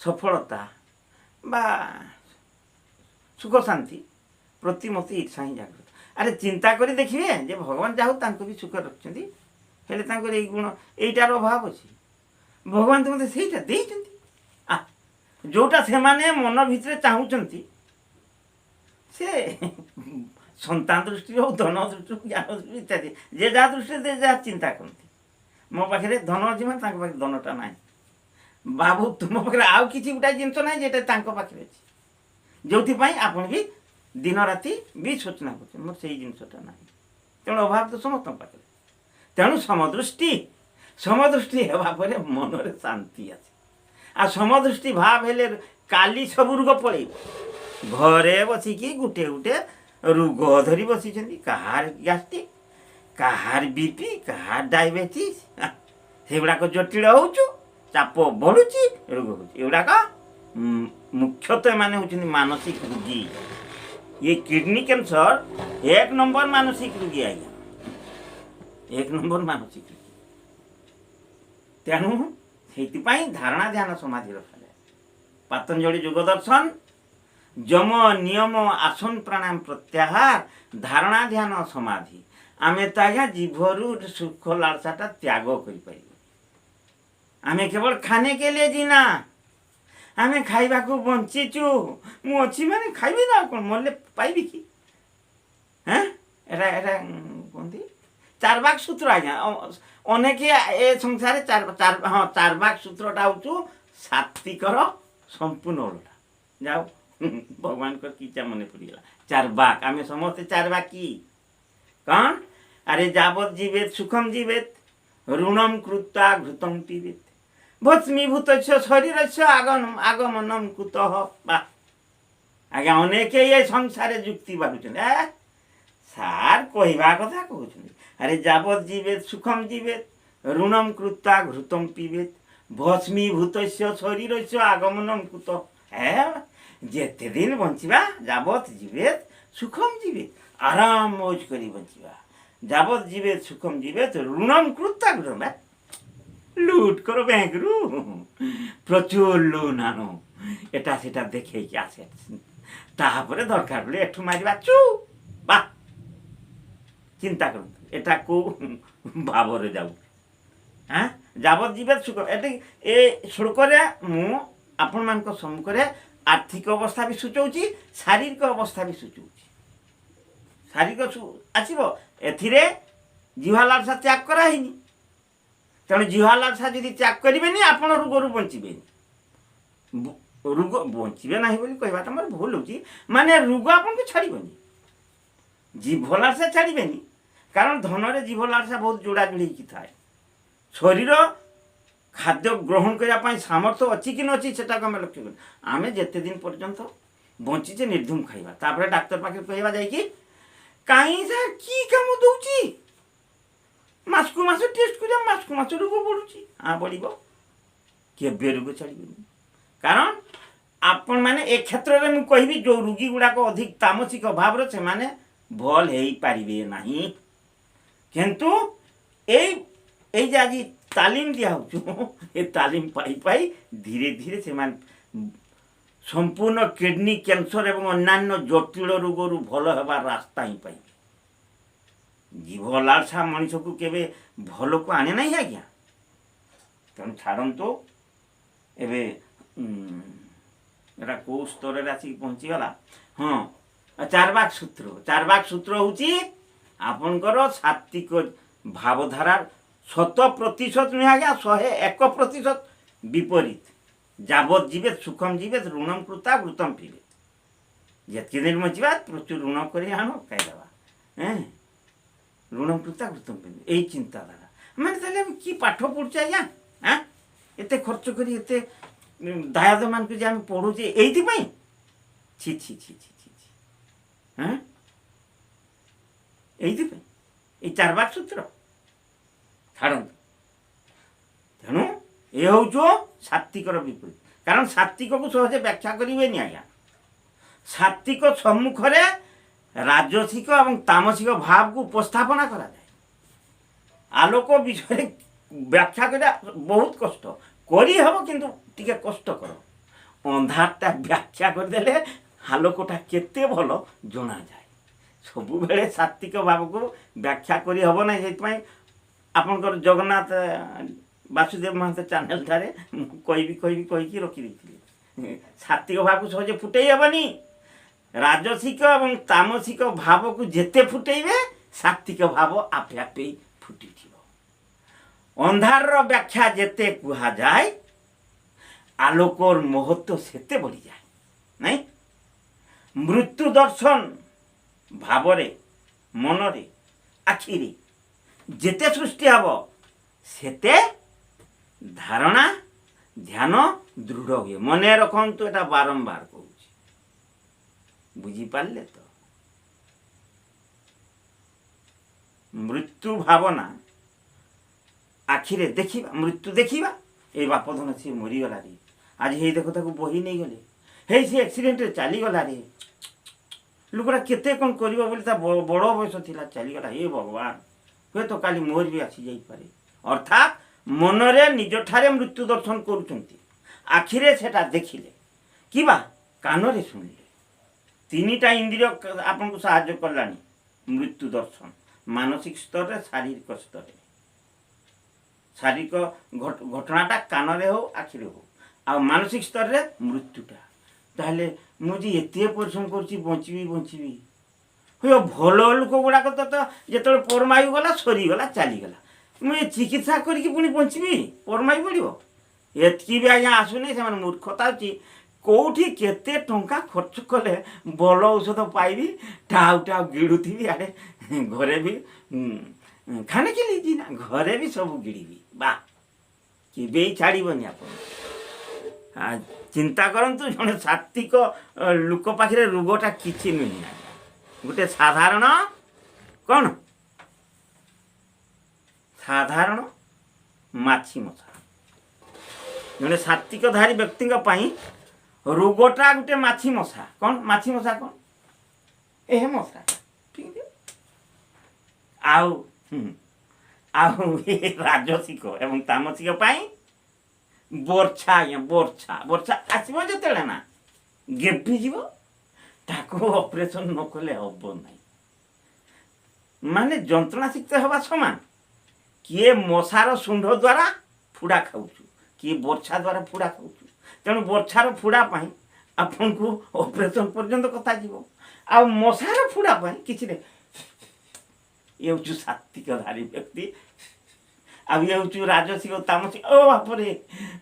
Speaker 1: ସଫଳତା ବା ସୁଖ ଶାନ୍ତି ପ୍ରତି ମୋତେ ଇଚ୍ଛା ହିଁ ଜାଗ୍ରତ। ଆରେ ଚିନ୍ତା କରି ଦେଖିବେ ଯେ ଭଗବାନ ଯାହା ହଉ ତାଙ୍କୁ ବି ସୁଖ ରଖିଛନ୍ତି ହେଲେ ତାଙ୍କର ଏଇ ଗୁଣ ଏଇଟାର ଅଭାବ ଅଛି ଭଗବାନ ତ ମୋତେ ସେଇଟା ଦେଇଛନ୍ତି ଯେଉଁଟା ସେମାନେ ମନ ଭିତରେ ଚାହୁଁଛନ୍ତି ସେ ସନ୍ତାନ ଦୃଷ୍ଟିରୁ ହଉ ଧନ ଦୃଷ୍ଟିରୁ ଜ୍ଞାନ ଦୃଷ୍ଟି ଇତ୍ୟାଦି ଯେ ଯାହା ଦୃଷ୍ଟିରେ ଯାହା ଚିନ୍ତା କରନ୍ତି ମୋ ପାଖରେ ଧନ ଅଛି ମାନେ ତାଙ୍କ ପାଖରେ ଧନଟା ନାହିଁ ବାବୁ ତୁମ ପାଖରେ ଆଉ କିଛି ଗୋଟାଏ ଜିନିଷ ନାହିଁ ଯେଟା ତାଙ୍କ ପାଖରେ ଅଛି ଯେଉଁଥିପାଇଁ ଆପଣ ବି ଦିନ ରାତି ବି ସୂଚନା କରୁଛନ୍ତି ମୋର ସେଇ ଜିନିଷଟା ନାହିଁ ତେଣୁ ଅଭାବ ତ ସମସ୍ତଙ୍କ ପାଖରେ। ତେଣୁ ସମଦୃଷ୍ଟି ହେବା ପରେ ମନରେ ଶାନ୍ତି ଆସେ ଆଉ ସମଦୃଷ୍ଟି ଭାବ ହେଲେ କାଲି ସବୁ ରୋଗ ପଳେଇବ। ଘରେ ବସିକି ଗୋଟେ ରୋଗ ଧରି ବସିଛନ୍ତି କାହାର ଗ୍ୟାଷ୍ଟ୍ରିକ୍ କାହାର ବିପି କାହାର ଡାଇବେଟିସ୍ ସେଗୁଡ଼ାକ ଜଟିଳ ହେଉଛୁ ଚାପ ବଢ଼ୁଛି ରୋଗ ହେଉଛି ଏଗୁଡ଼ାକ ମୁଖ୍ୟତଃ ଏମାନେ ହେଉଛନ୍ତି ମାନସିକ ରୋଗୀ ये किडनी कैंसर 1 नंबर मानसिक रोगी आज्ञा, 1 नंबर मानसिक रोगी। तेणु से धारणा ध्यान समाधि रखाए। पतंजलि योग दर्शन यम नियम आसन प्राणायाम प्रत्याहार धारणा ध्यान समाधि आमे तो आज्ञा जीभरु सुख लालसाटा त्याग कर आमे केवल खाने के लिए जीना आमे खाइबा को बंचीचु मु अच्छी माने खाइबी ना कौन मरले पाइबी कि हाँ एटा एटा कहती चारबाग सूत्र आज्ञा अनेक ए संसार चारबाग सूत्रटा हूँ सात्विकर संपूर्ण ओलटा जाओ भगवान को कीचा मन पड़गला चारबाग आमे समस्ते चारबाग की कौन अरे जावत जीवेत सुखम जीवेत ऋणम कृत्वा घृतम पीवेत भस्मीभूत शरीर से आगमनम कुतः आज्ञा अनेक ये संसार जुक्ति बाढ़ुन सार कहवा कथा कहते अरे जावत जीवेत सुखम जीवेत ऋणम कृत्वा घृतम पीवेत भस्मीभूत शरीर से आगमनम कुतः है जेते दिन बंचवा जावत जीवेत सुखम जीवेत आराम मौज करी बंचवा जावत जीवेत सुखम जीवेत ऋणम कृत्वा घृतम लुट करो बैंक रु प्रचुर लोन आनो एटा सेटा देखे कि आसे ताहापरे दरकार पड़े एठू मारिबा चू बा चिंता करू एटा को भावरे जाऊ हाँ जावत जीवेत सुख ए श्लोकरे मु आपण मान सम्मुखरे आर्थिक अवस्था भी सूचौची शारीरिक अवस्था भी सूचौची शारीरिक आसब एथिरे जीवा लालसा त्याग कराहीनी तेणु जीवा लालसा जदि त्याग करेंगे आपण रोगरू बंचे रोग बंचे ना कहवाटा मोर भूल हो माने रोग आपन को छाड़बनी जीव लालसा छाड़बेनी कारण धन जीव लालसा बहुत जोड़ा जोड़ी थाए शरीर खाद्य ग्रहण करने सामर्थ्य अच्छी कि नची से आम लक्ष्य कर आम जिते दिन पर्यंत बंचीचे निर्धूम खाइबा तापर डाक्तर पाखे कहवा जाइए कहीं सर की काम दौची मास को मास टेस्ट कर मास को मास रोग बढ़ुची हाँ बढ़ के रोग छाड़बे कारण आपण मैंने ए क्षेत्र में मुझे कहबी जो रोगी गुड़ाक अधिक तामसिक अभाव से माने भल हो पारे ना किंतु ये आज तालीम दिया तालीम पाई पाई धीरे धीरे से संपूर्ण किडनी कैंसर एवं अन्यान्य जटिल रोगरू भल होबार रास्ता ही पाई जीव लालसा मनीष को केवे भल को आने ना आज्ञा तेणु छाड़ तो एटा कौ स्तर आसिक पहुँचीगला हाँ चारबाग सूत्र हूँ आपणकर सात्विक भावधारा 100% नुहे आज्ञा 101% विपरीत जावत जीवेत सुखम जीवेत ऋणम कृता घृतम पीवेत जितके दिन बचा प्रचुर ऋण कर आण खाईदे ऋणम कृता घृतम पीवे यही चिंताधारा मैंने कि पाठ पढ़ुचे आज्ञा हाँ एत खर्च कर दायाद मान को आम पढ़ुचे ये छि छि छि छि छि हाँ ये चारबाग सूत्र छाड़ तेणु ये हूँ सात्विकर विपरीत कारण सात्विक को सहजे व्याख्या करें आज्ञा सात्विक सम्मुखें राजसिक और तामसिक भाव को उपस्थापना करा जाए आलोक विषय व्याख्या कर बहुत कष्ट करहब किंतु टिके कष्ट कर अंधारटा व्याख्या करदे आलोकटा केते भल जना जाए सब बेले सात्विक भाव को व्याख्या करहब ना से आपनकर जगन्नाथ वासुदेव महंत चैनल ठारे कही रखी सात्विक भाव को सहजे फुटई हेबनी राजसिक और तामसिक भाव को जेते फुटेबे सात्विक भाव आपे आपे फुटी अंधार व्याख्या जेते कुहा जाए आलोकर महत्व सेते बढ़ी जाए नहीं मृत्यु दर्शन भावरे मनरे आखिरी जेते सृष्टि हब सेते धारणा ध्यान दृढ़ हुए मन रखु एटा बारंबार कहूँ बुझीपारे तो मृत्यु भावना आखिरे देखा मृत्यु देखा ये बापधन सी मरीगला रे आज हे देख ताको बही नहीं गले हे सी एक्सीडेंट चलीगला रे ଲୋକଟା କେତେ କ'ଣ କରିବ ବୋଲି ତା ବଡ଼ ବୟସ ଥିଲା ଚାଲିଗଲା। ହେ ଭଗବାନ, ହୁଏତ କାଲି ମୋର ବି ଆସିଯାଇପାରେ। ଅର୍ଥାତ୍ ମନରେ ନିଜଠାରେ ମୃତ୍ୟୁ ଦର୍ଶନ କରୁଛନ୍ତି, ଆଖିରେ ସେଟା ଦେଖିଲେ କିମ୍ବା କାନରେ ଶୁଣିଲେ। ତିନିଟା ଇନ୍ଦ୍ରିୟ ଆପଣଙ୍କୁ ସାହାଯ୍ୟ କଲାଣି ମୃତ୍ୟୁ ଦର୍ଶନ, ମାନସିକ ସ୍ତରରେ, ଶାରୀରିକ ସ୍ତରରେ। ଶାରୀରିକ ଘଟଣାଟା କାନରେ ହେଉ ଆଖିରେ ହେଉ, ଆଉ ମାନସିକ ସ୍ତରରେ ମୃତ୍ୟୁଟା। ତାହେଲେ ମୁଁ ଯେ ଏତେ ପରିଶ୍ରମ କରୁଛି ବଞ୍ଚିବି ହୁଏ ଭଲ ଲୋକ ଗୁଡ଼ାକ ତ ଯେତେବେଳେ ପରମାୟୁ ଗଲା ସରିଗଲା ଚାଲିଗଲା। ମୁଁ ଏ ଚିକିତ୍ସା କରିକି ପୁଣି ବଞ୍ଚିବି, ପରମାୟୁ ପଡ଼ିବ, ଏତିକି ବି ଆଜ୍ଞା ଆସୁନି। ସେମାନେ ମୂର୍ଖତା ହେଉଛି। କେଉଁଠି କେତେ ଟଙ୍କା ଖର୍ଚ୍ଚ କଲେ ଭଲ ଔଷଧ ପାଇବି, ଟାଉ ଗିଳୁଥିବି, ଆଡ଼େ ଘରେ ବି ଖାନେ କିଣିଛି ନା, ଘରେ ବି ସବୁ ଗିଳିବି। ବା କେବେ ଛାଡ଼ିବନି ଆପଣ। ଚିନ୍ତା କରନ୍ତୁ, ଜଣେ ସାତ୍ତ୍ୱିକ ଲୋକ ପାଖରେ ରୋଗଟା କିଛି ନୁହେଁ। ଗୋଟେ ସାଧାରଣ କ'ଣ, ସାଧାରଣ ମାଛି ମଶା। ଜଣେ ସାତ୍ତ୍ୱିକଧାରୀ ବ୍ୟକ୍ତିଙ୍କ ପାଇଁ ରୋଗଟା ଗୋଟେ ମାଛି ମଶା। କ'ଣ ମାଛି ମଶା? କ'ଣ ଏ ମଶା, ଠିକ୍। ଆଉ ଏ ରାଜସିକ ଏବଂ ତାମସିକ ପାଇଁ ବର୍ଷା। ଆଜ୍ଞା ବର୍ଷା ଆସିବ ଯେତେବେଳେ ନା ଗେବିଯିବ, ତାକୁ ଅପରେସନ୍ ନ କଲେ ହେବ ନାହିଁ। ମାନେ ଯନ୍ତ୍ରଣାସିକ୍ତ ହେବା ସମାନ। କିଏ ମଶାର ଶୁଣ୍ଢ ଦ୍ୱାରା ଫୁଡ଼ା ଖାଉଛୁ, କିଏ ବର୍ଷା ଦ୍ୱାରା ଫୁଡ଼ା ଖାଉଛୁ। ତେଣୁ ବର୍ଷାର ଫୁଡ଼ା ପାଇଁ ଆପଣଙ୍କୁ ଅପରେସନ୍ ପର୍ଯ୍ୟନ୍ତ କଥା ଯିବ, ଆଉ ମଶାର ଫୁଡ଼ା ପାଇଁ କିଛି ନାହିଁ। ଇଏ ହେଉଛୁ ସାତ୍ତ୍ୱିକଧାରୀ ବ୍ୟକ୍ତି, ଆଉ ଇଏ ହେଉଛୁ ରାଜସିକ ତାମସିକ। ଓ ବାପରେ,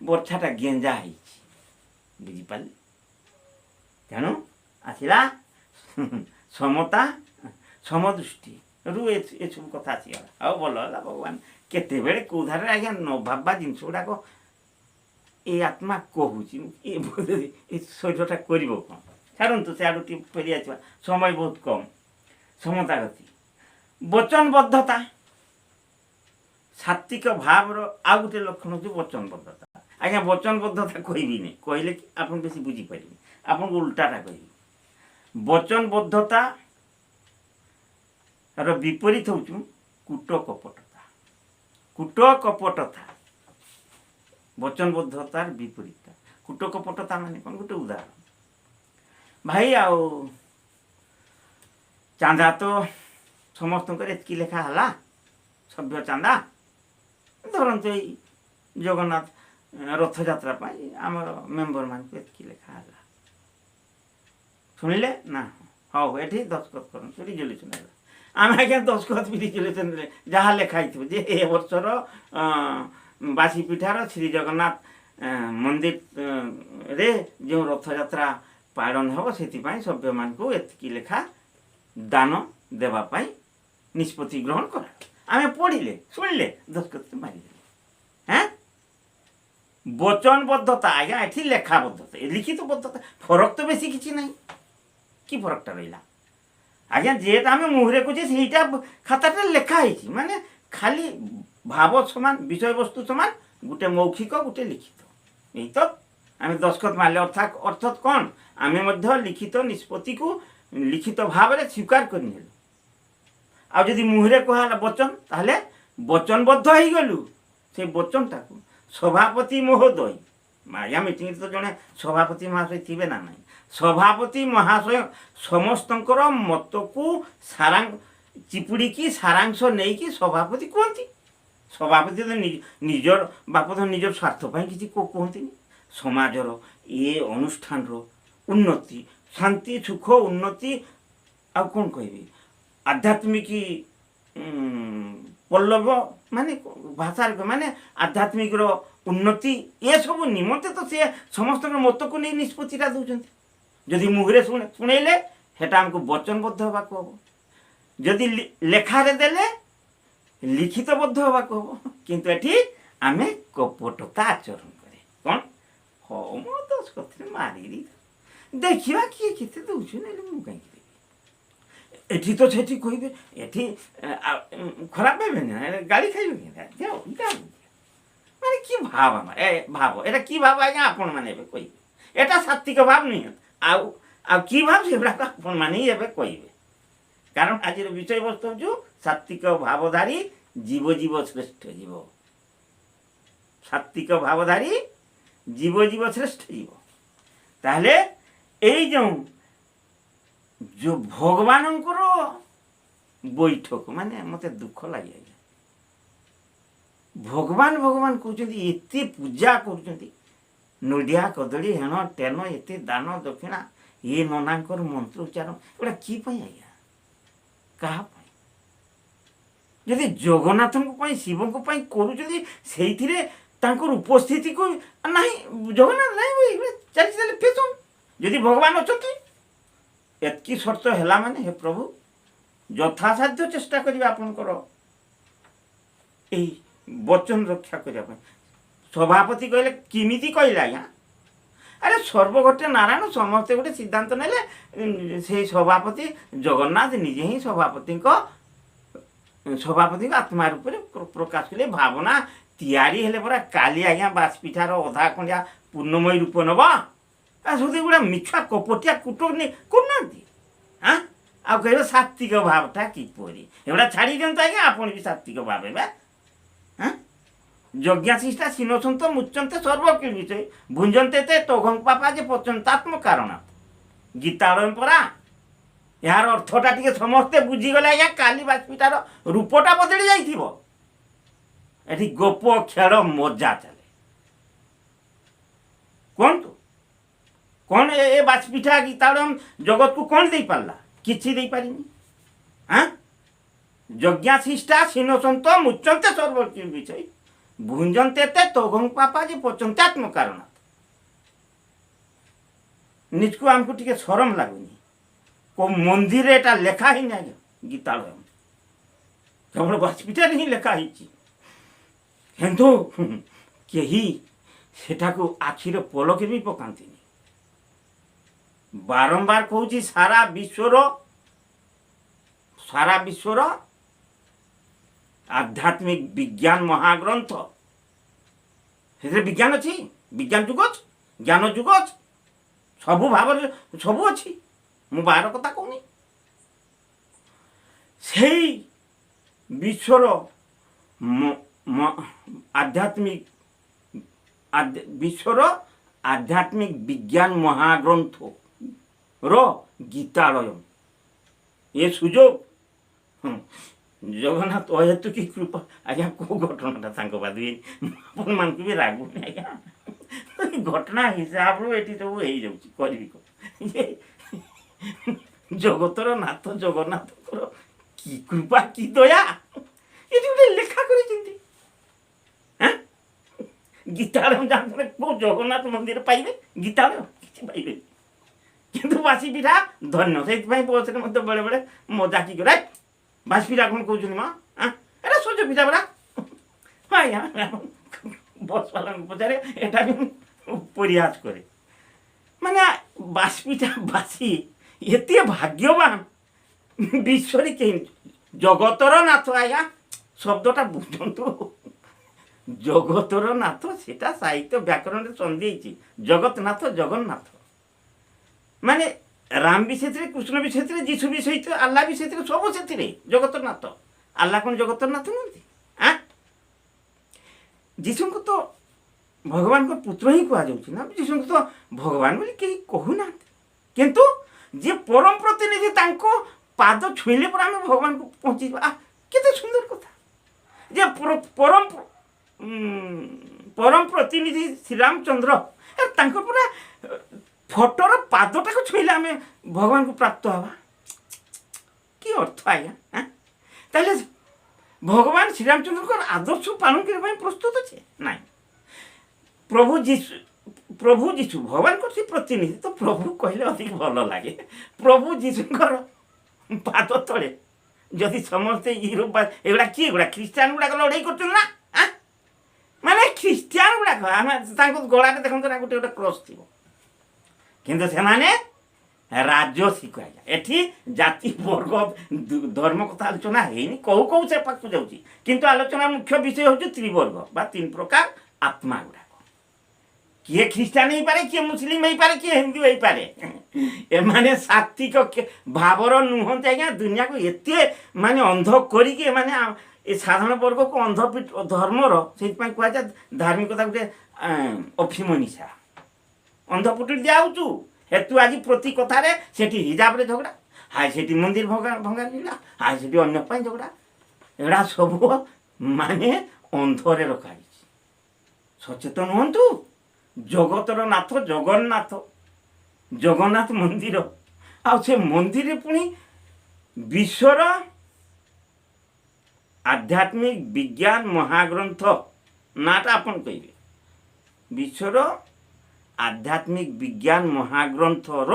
Speaker 1: ବର୍ଷାଟା ଗେଞ୍ଜା ହେଇଛି, ବୁଝିପାରିଲେ? ତେଣୁ ଆସିଲା ସମତା, ସମଦୃଷ୍ଟିରୁ ଏସବୁ କଥା ଆସିଗଲା। ଆଉ ଭଲ ହେଲା, ଭଗବାନ କେତେବେଳେ କେଉଁ ଧାରରେ ଆଜ୍ଞା ନ ଭାବବା ଜିନିଷ ଗୁଡ଼ାକ ଏ ଆତ୍ମା କହୁଛି। ଏ ଶରୀରଟା କରିବ କ'ଣ? ଛାଡ଼ନ୍ତୁ, ସେଆଡ଼ୁ ଟିକେ ଫେରି ଆସିବା, ସମୟ ବହୁତ କମ୍। ସମତା ଗତି, ବଚନବଦ୍ଧତା। ସାତ୍ତ୍ୱିକ ଭାବର ଆଉ ଗୋଟେ ଲକ୍ଷଣ ହେଉଛି ବଚନବଦ୍ଧତା। ଆଜ୍ଞା ବଚନବଦ୍ଧତା କହିବିନି, କହିଲେ କି ଆପଣ ବେଶୀ ବୁଝିପାରିବେ, ଆପଣଙ୍କୁ ଉଲ୍ଟାଟା କହିବି। ବଚନବଦ୍ଧତାର ବିପରୀତ ହେଉଛି କୂଟ କପଟତା। କୂଟ କପଟତା ବଚନବଦ୍ଧତାର ବିପରୀତ। କୂଟ କପଟତା ମାନେ କ'ଣ? ଗୋଟେ ଉଦାହରଣ, ଭାଇ ଆଉ ଚାନ୍ଦା ତ ସମସ୍ତଙ୍କର ଏତିକି ଲେଖା ହେଲା, ସଭ୍ୟ ଚାନ୍ଦା। ଧରନ୍ତୁ ଏଇ ଜଗନ୍ନାଥ ରଥଯାତ୍ରା ପାଇଁ ଆମର ମେମ୍ବରମାନଙ୍କୁ ଏତିକି ଲେଖା ହେଲା। ଶୁଣିଲେ ନା, ହଉ ଏଠି ଦସ୍ତଖତ କରନ୍ତୁ, ରିଜଲ୍ୟୁସନ୍ ହେଲା। ଆମେ ଆଜ୍ଞା ଦସ୍ତଖତ ବି ରିଜଲ୍ୟୁସନ୍ରେ ଯାହା ଲେଖା ହେଇଥିବ ଯେ ଏ ବର୍ଷର ବାସି ପିଠାର ଶ୍ରୀ ଜଗନ୍ନାଥ ମନ୍ଦିରରେ ଯେଉଁ ରଥଯାତ୍ରା ପାଳନ ହେବ, ସେଥିପାଇଁ ସଭ୍ୟମାନଙ୍କୁ ଏତିକି ଲେଖା ଦାନ ଦେବା ପାଇଁ ନିଷ୍ପତ୍ତି ଗ୍ରହଣ କରା। ଆମେ ପଢ଼ିଲେ, ଶୁଣିଲେ, ଦସ୍ତଖତ ମାରିଦେଲେ। ବଚନବଦ୍ଧତା ଆଜ୍ଞା ଏଠି ଲେଖାବଦ୍ଧତା, ଲିଖିତବଦ୍ଧତା, ଫରକ ତ ବେଶୀ କିଛି ନାହିଁ। କି ଫରକଟା ରହିଲା ଆଜ୍ଞା? ଯେହେତୁ ଆମେ ମୁହଁରେ କହୁଛେ, ସେଇଟା ଖାତାଟା ଲେଖା ହେଇଛି, ମାନେ ଖାଲି ଭାବ ସମାନ, ବିଷୟବସ୍ତୁ ସମାନ, ଗୋଟେ ମୌଖିକ, ଗୋଟେ ଲିଖିତ। ଏଇ ତ ଆମେ ଦସ୍ତଖତ ମାରିଲେ। ଅର୍ଥାତ୍ କ'ଣ? ଆମେ ମଧ୍ୟ ଲିଖିତ ନିଷ୍ପତ୍ତିକୁ ଲିଖିତ ଭାବରେ ସ୍ୱୀକାର କରିନେଲୁ। ଆଉ ଯଦି ମୁହଁରେ କୁହାହେଲା ବଚନ, ତାହେଲେ ବଚନବଦ୍ଧ ହେଇଗଲୁ। ସେଇ ବଚନଟାକୁ ସଭାପତି ମହୋଦୟ, ଆଜ୍ଞା ମିଟିଂରେ ତ ଜଣେ ସଭାପତି ମହାଶୟ ଥିବେ ନା ନାହିଁ। ସଭାପତି ମହାଶୟ ସମସ୍ତଙ୍କର ମତକୁ ଚିପୁଡ଼ିକି ସାରାଂଶ ନେଇକି ସଭାପତି କୁହନ୍ତି। ସଭାପତି ତ ନିଜର ବାପଦ ନିଜର ସ୍ୱାର୍ଥ ପାଇଁ କିଛି କୁହନ୍ତିନି। ସମାଜର ଏ ଅନୁଷ୍ଠାନର ଉନ୍ନତି, ଶାନ୍ତି, ସୁଖ, ଉନ୍ନତି, ଆଉ କ'ଣ କହିବି, ଆଧ୍ୟାତ୍ମିକ ପଲ୍ଲବ ମାନେ ଭାଷାରେ ମାନେ ଆଧ୍ୟାତ୍ମିକର ଉନ୍ନତି, ଏସବୁ ନିମନ୍ତେ ତ ସେ ସମସ୍ତଙ୍କର ମତକୁ ନେଇ ନିଷ୍ପତ୍ତିଟା ଦେଉଛନ୍ତି। ଯଦି ମୁହଁରେ ଶୁଣେଇଲେ, ସେଟା ଆମକୁ ବଚନବଦ୍ଧ ହେବାକୁ ହେବ। ଯଦି ଲେଖାରେ ଦେଲେ, ଲିଖିତବଦ୍ଧ ହେବାକୁ ହେବ। କିନ୍ତୁ ଏଠି ଆମେ କପଟତା ଆଚରଣ କରେ। କ'ଣ? ହଉ ମୁଁ ଦସ୍ତଖତ ମାରିଲି, ଦେଖିବା କିଏ କେତେ ଦେଉଛି, ନେଲେ ମୁଁ କାହିଁକି ଦେବି। ଏଠି ତ ସେଠି କହିବେ, ଏଠି ଖରାପ ପାଇବେନି ନା, ଗାଳି ଖାଇବେ କି? ମାନେ କି ଭାବ, ଆମର ଭାବ, ଏଟା କି ଭାବ ଆଜ୍ଞା? ଆପଣମାନେ ଏବେ କହିବେ ଏଟା ସାତ୍ତ୍ୱିକ ଭାବ ନୁହେଁ। ଆଉ ଆଉ କି ଭାବ ସେଗୁଡ଼ାକ ଆପଣମାନେ ହିଁ ଏବେ କହିବେ। କାରଣ ଆଜିର ବିଷୟବସ୍ତୁ ହେଉଛି ସାତ୍ତ୍ୱିକ ଭାବଧାରୀ ଜୀବ ଜୀବ ଶ୍ରେଷ୍ଠ ଜୀବ। ସାତ୍ତ୍ୱିକ ଭାବଧାରୀ ଜୀବ ଜୀବ ଶ୍ରେଷ୍ଠ ଜୀବ। ତାହେଲେ ଏଇ ଯେଉଁ ଭଗବାନଙ୍କର ବୈଠକ ମାନେ ମୋତେ ଦୁଃଖ ଲାଗେ ଆଜ୍ଞା। ଭଗବାନ ଭଗବାନ କହୁଛନ୍ତି, ଏତେ ପୂଜା କରୁଛନ୍ତି, ନଡ଼ିଆ କଦଳୀ ହେଣ ଟେନ ଏତେ ଦାନ ଦକ୍ଷିଣା, ଏ ନନାଙ୍କର ମନ୍ତ୍ର ଉଚ୍ଚାରଣ, ଏଗୁଡ଼ା କି ପାଇଁ ଆଜ୍ଞା? କାହା ପାଇଁ? ଯଦି ଜଗନ୍ନାଥଙ୍କ ପାଇଁ ଶିବଙ୍କ ପାଇଁ କରୁଛନ୍ତି, ସେଇଥିରେ ତାଙ୍କର ଉପସ୍ଥିତିକୁ ନାହିଁ, ଜଗନ୍ନାଥ ନାହିଁ ଚାଲିଛି ତାହେଲେ ଫେସନ୍। ଯଦି ଭଗବାନ ଅଛନ୍ତି, ଏତିକି ସର୍ତ୍ତ ହେଲା ମାନେ ହେ ପ୍ରଭୁ ଯଥାସାଧ୍ୟ ଚେଷ୍ଟା କରିବେ ଆପଣଙ୍କର ଏଇ ବଚନ ରକ୍ଷା କରିବା ପାଇଁ। ସଭାପତି କହିଲେ କେମିତି କହିଲେ ଆଜ୍ଞା? ଆରେ ସର୍ବଘଟେ ନାରାୟଣ, ସମସ୍ତେ ଗୋଟେ ସିଦ୍ଧାନ୍ତ ନେଲେ, ସେଇ ସଭାପତି ଜଗନ୍ନାଥ ନିଜେ ହିଁ ସଭାପତିଙ୍କ ଆତ୍ମା ରୂପରେ ପ୍ରକାଶ କଲେ। ଭାବନା ତିଆରି ହେଲେ ପରା କାଲି ଆଜ୍ଞା ବାସପିଠାର ଅଧା ଖଣ୍ଡିଆ ପୂର୍ଣ୍ଣମୟୀ ରୂପ ନେବ। ଯଦି ଗୁଡ଼ା ମିଛୁଆ କପଟିଆ କୁଟନି କରୁନାହାନ୍ତି ହଁ, ଆଉ କହିବେ ସାତ୍ତ୍ୱିକ ଭାବଟା କିପରି? ଏଗୁଡ଼ା ଛାଡ଼ି ଦିଅନ୍ତୁ ଆଜ୍ଞା, ଆପଣ ବି ସାତ୍ତ୍ୱିକ ଭାବ ହେବେ। ଯଜ୍ଞାଶିଷ୍ଟା ସିନୋସନ୍ତ ମୁଚନ୍ତେ ସର୍ବକିଳ ବିଷୟ ଭୁଞ୍ଜନ୍ତେ ତେ ତୋଘଂ ପାପା ଯେ ପଚନ୍ତାତ୍ମ କାରଣ। ଗୀତାଳୟ ପରା। ଏହାର ଅର୍ଥଟା ଟିକେ ସମସ୍ତେ ବୁଝିଗଲେ ଆଜ୍ଞା, କାଲି ବାସପିଠାର ରୂପଟା ବଦଳି ଯାଇଥିବ। ଏଠି ଗୋପ ଖେଳ ମଜା ଚାଲେ। କୁହନ୍ତୁ କ'ଣ ଏ ବାସପିଠା ଗୀତାଳୟ ଜଗତକୁ କ'ଣ ଦେଇପାରିଲା? କିଛି ଦେଇପାରିନି। ଯଜ୍ଞାଶିଷ୍ଟା ସିନୋସନ୍ତ ମୁଚନ୍ତେ ସର୍ବକିଳ ବିଷୟ ଭୁଞ୍ଜନ୍ତେ ତେ ତୋଘଂ ପାପା ଯେ ପଚନ୍ତାତ୍ମ କାରଣ। ନିଜକୁ ଆମକୁ ଟିକେ ସରମ ଲାଗୁନି। କେଉଁ ମନ୍ଦିରରେ ଏଟା ଲେଖା ହେଇନି ଆଜ୍ଞା। ଗୀତାଳୟ କେବଳ ବାସପିଠାରେ ହିଁ ଲେଖା ହେଇଛି, କିନ୍ତୁ କେହି ସେଟାକୁ ଆଖିର ପଲକରେ ବି ପକାନ୍ତିନି। ବାରମ୍ବାର କହୁଛି, ସାରା ବିଶ୍ୱର ଆଧ୍ୟାତ୍ମିକ ବିଜ୍ଞାନ ମହାଗ୍ରନ୍ଥ, ସେଥିରେ ବିଜ୍ଞାନ ଅଛି, ବିଜ୍ଞାନ ଯୁଗ ଅଛି, ଜ୍ଞାନ ଯୁଗ ଅଛି, ସବୁ ଭାବରେ ସବୁ ଅଛି। ମୁଁ ବାହାର କଥା କହୁନି। ସେଇ ବିଶ୍ୱର ଆଧ୍ୟାତ୍ମିକ ବିଜ୍ଞାନ ମହାଗ୍ରନ୍ଥର ଗୀତାଳୟ ଏ ସୁଯୋଗ ଜଗନ୍ନାଥ ଅହେତୁ କି କୃପା ଆଜ୍ଞା। କେଉଁ ଘଟଣାଟା ତାଙ୍କ ବାଦ ଆପଣମାନଙ୍କୁ ବି ରାଗୁନି ଆଜ୍ଞା। ଘଟଣା ହିସାବରୁ ଏଠି ସବୁ ହେଇଯାଉଛି। କରିବି ଜଗତର ନାଥ ଜଗନ୍ନାଥଙ୍କର କି କୃପା କି ଦୟା, ଏଠି ଗୋଟେ ଲେଖା କରିଛନ୍ତି। ଗୀତାଳୟ ଜାଣିଥିଲେ କେଉଁ ଜଗନ୍ନାଥ ମନ୍ଦିର ପାଇବେ? ଗୀତାଳୟ କିଛି ପାଇବେନି। କିନ୍ତୁ ବାସିପିଠା ଧନ୍ୟ। ସେଇଥିପାଇଁ ବସରେ ମଧ୍ୟ ବେଳେବେଳେ ମଜା କି କରେ, ବାସିପିଠା କ'ଣ କହୁଛନ୍ତି ମା? ଏଟା ସଜ ପିଠା ପରା। ହଁ ଆଜ୍ଞା, ବସ୍ ବାଲାଙ୍କୁ ପଚାରେ, ଏଟା ବି ମୁଁ ପରିହାସ କରେ। ମାନେ ବାସିପିଠା ବାସି ଏତେ ଭାଗ୍ୟବାନ ବିଶ୍ୱରେ କେହି। ଜଗତର ନାଥ ଆଜ୍ଞା ଶବ୍ଦଟା ବୁଝନ୍ତୁ। ଜଗତର ନାଥ ସେଟା ସାହିତ୍ୟ ବ୍ୟାକରଣରେ ସନ୍ଧି ହେଇଛି। ଜଗତନାଥ ଜଗନ୍ନାଥ ମାନେ ରାମ ବି ସେଥିରେ, କୃଷ୍ଣ ବି ସେଥିରେ, ଯୀଶୁ ବି ସେଥିରେ, ଆଲ୍ଲା ବି ସେଥିରେ, ସବୁ ସେଥିରେ ଜଗତର ନାଥ। ଆଲ୍ଲା କ'ଣ ଜଗତର ନାଥ ନୁହନ୍ତି? ଯୀଶୁଙ୍କୁ ତ ଭଗବାନଙ୍କ ପୁତ୍ର ହିଁ କୁହାଯାଉଛି ନା। ଯୀଶୁଙ୍କୁ ତ ଭଗବାନ ବୋଲି କେହି କହୁନାହାନ୍ତି। କିନ୍ତୁ ଯିଏ ପରମ ପ୍ରତିନିଧି, ତାଙ୍କ ପାଦ ଛୁଇଁଲେ ପରେ ଆମେ ଭଗବାନଙ୍କୁ ପହଞ୍ଚିଯିବା। କେତେ ସୁନ୍ଦର କଥା ଯେ ପରମ ପ୍ରତିନିଧି ଶ୍ରୀରାମଚନ୍ଦ୍ର, ତାଙ୍କ ପୁରା ଫଟୋର ପାଦଟାକୁ ଛୁଇଁଲେ ଆମେ ଭଗବାନଙ୍କୁ ପ୍ରାପ୍ତ ହେବା। କି ଅର୍ଥ ଆଜ୍ଞା? ତାହେଲେ ଭଗବାନ ଶ୍ରୀରାମଚନ୍ଦ୍ରଙ୍କର ଆଦର୍ଶ ପାଳନ କରିବା ପାଇଁ ପ୍ରସ୍ତୁତ ଅଛି ନାଇଁ? ପ୍ରଭୁ ଯୀଶୁ ଭଗବାନଙ୍କର ସେ ପ୍ରତିନିଧି, ତ ପ୍ରଭୁ କହିଲେ ଅଧିକ ଭଲ ଲାଗେ। ପ୍ରଭୁ ଯୀଶୁଙ୍କର ପାଦ ତଳେ ଯଦି ସମସ୍ତେ ୟୁରୋପ, ଏଗୁଡ଼ା କିଏ? ଏଗୁଡ଼ା ଖ୍ରୀଷ୍ଟିଆନ ଗୁଡ଼ାକ ଲଢ଼େଇ କରୁଛନ୍ତି ନା। ମାନେ ଖ୍ରୀଷ୍ଟିଆନ ଗୁଡ଼ାକ ଆମେ ତାଙ୍କ ଗଳାରେ ଦେଖନ୍ତୁ ନା ଗୋଟେ କ୍ରସ୍ ଥିବ, କିନ୍ତୁ ସେମାନେ ରାଜସିକ ଆଜ୍ଞା। ଏଠି ଜାତି ବର୍ଗ ଧର୍ମ କଥା ଆଲୋଚନା ହେଇନି, କୋଉ ସେ ପାଖକୁ ଯାଉଛି। କିନ୍ତୁ ଆଲୋଚନାର ମୁଖ୍ୟ ବିଷୟ ହେଉଛି ତ୍ରିବର୍ଗ ବା 3 ପ୍ରକାର ଆତ୍ମା ଗୁଡ଼ାକ। किए ख्रीष्टान हो पारे किए मुस्लिम हो पारे किए हिंदू हो पारे एमाने सात्विक भावर नुहंते आज्ञा दुनिया को एते माने अंध करिके माने ए साधारण वर्ग को अंध धर्मर से कह जाए धार्मिकता गोटे अफिम निशा अंध पुटुल दियाचु हेतु आज प्रति कथार से हिजाब रे झगड़ा हाय से मंदिर भंगा गला हाय से अन्य झगड़ा एड़ा सब माने अंधरे रखा सचेतन हूँ जगतर नाथ जगन्नाथ जगन्नाथ मंदिर आ से मंदिर पुणी विश्वर आध्यात्मिक विज्ञान महाग्रंथ नाटा आपन कहे विश्वर आध्यात्मिक विज्ञान महाग्रंथर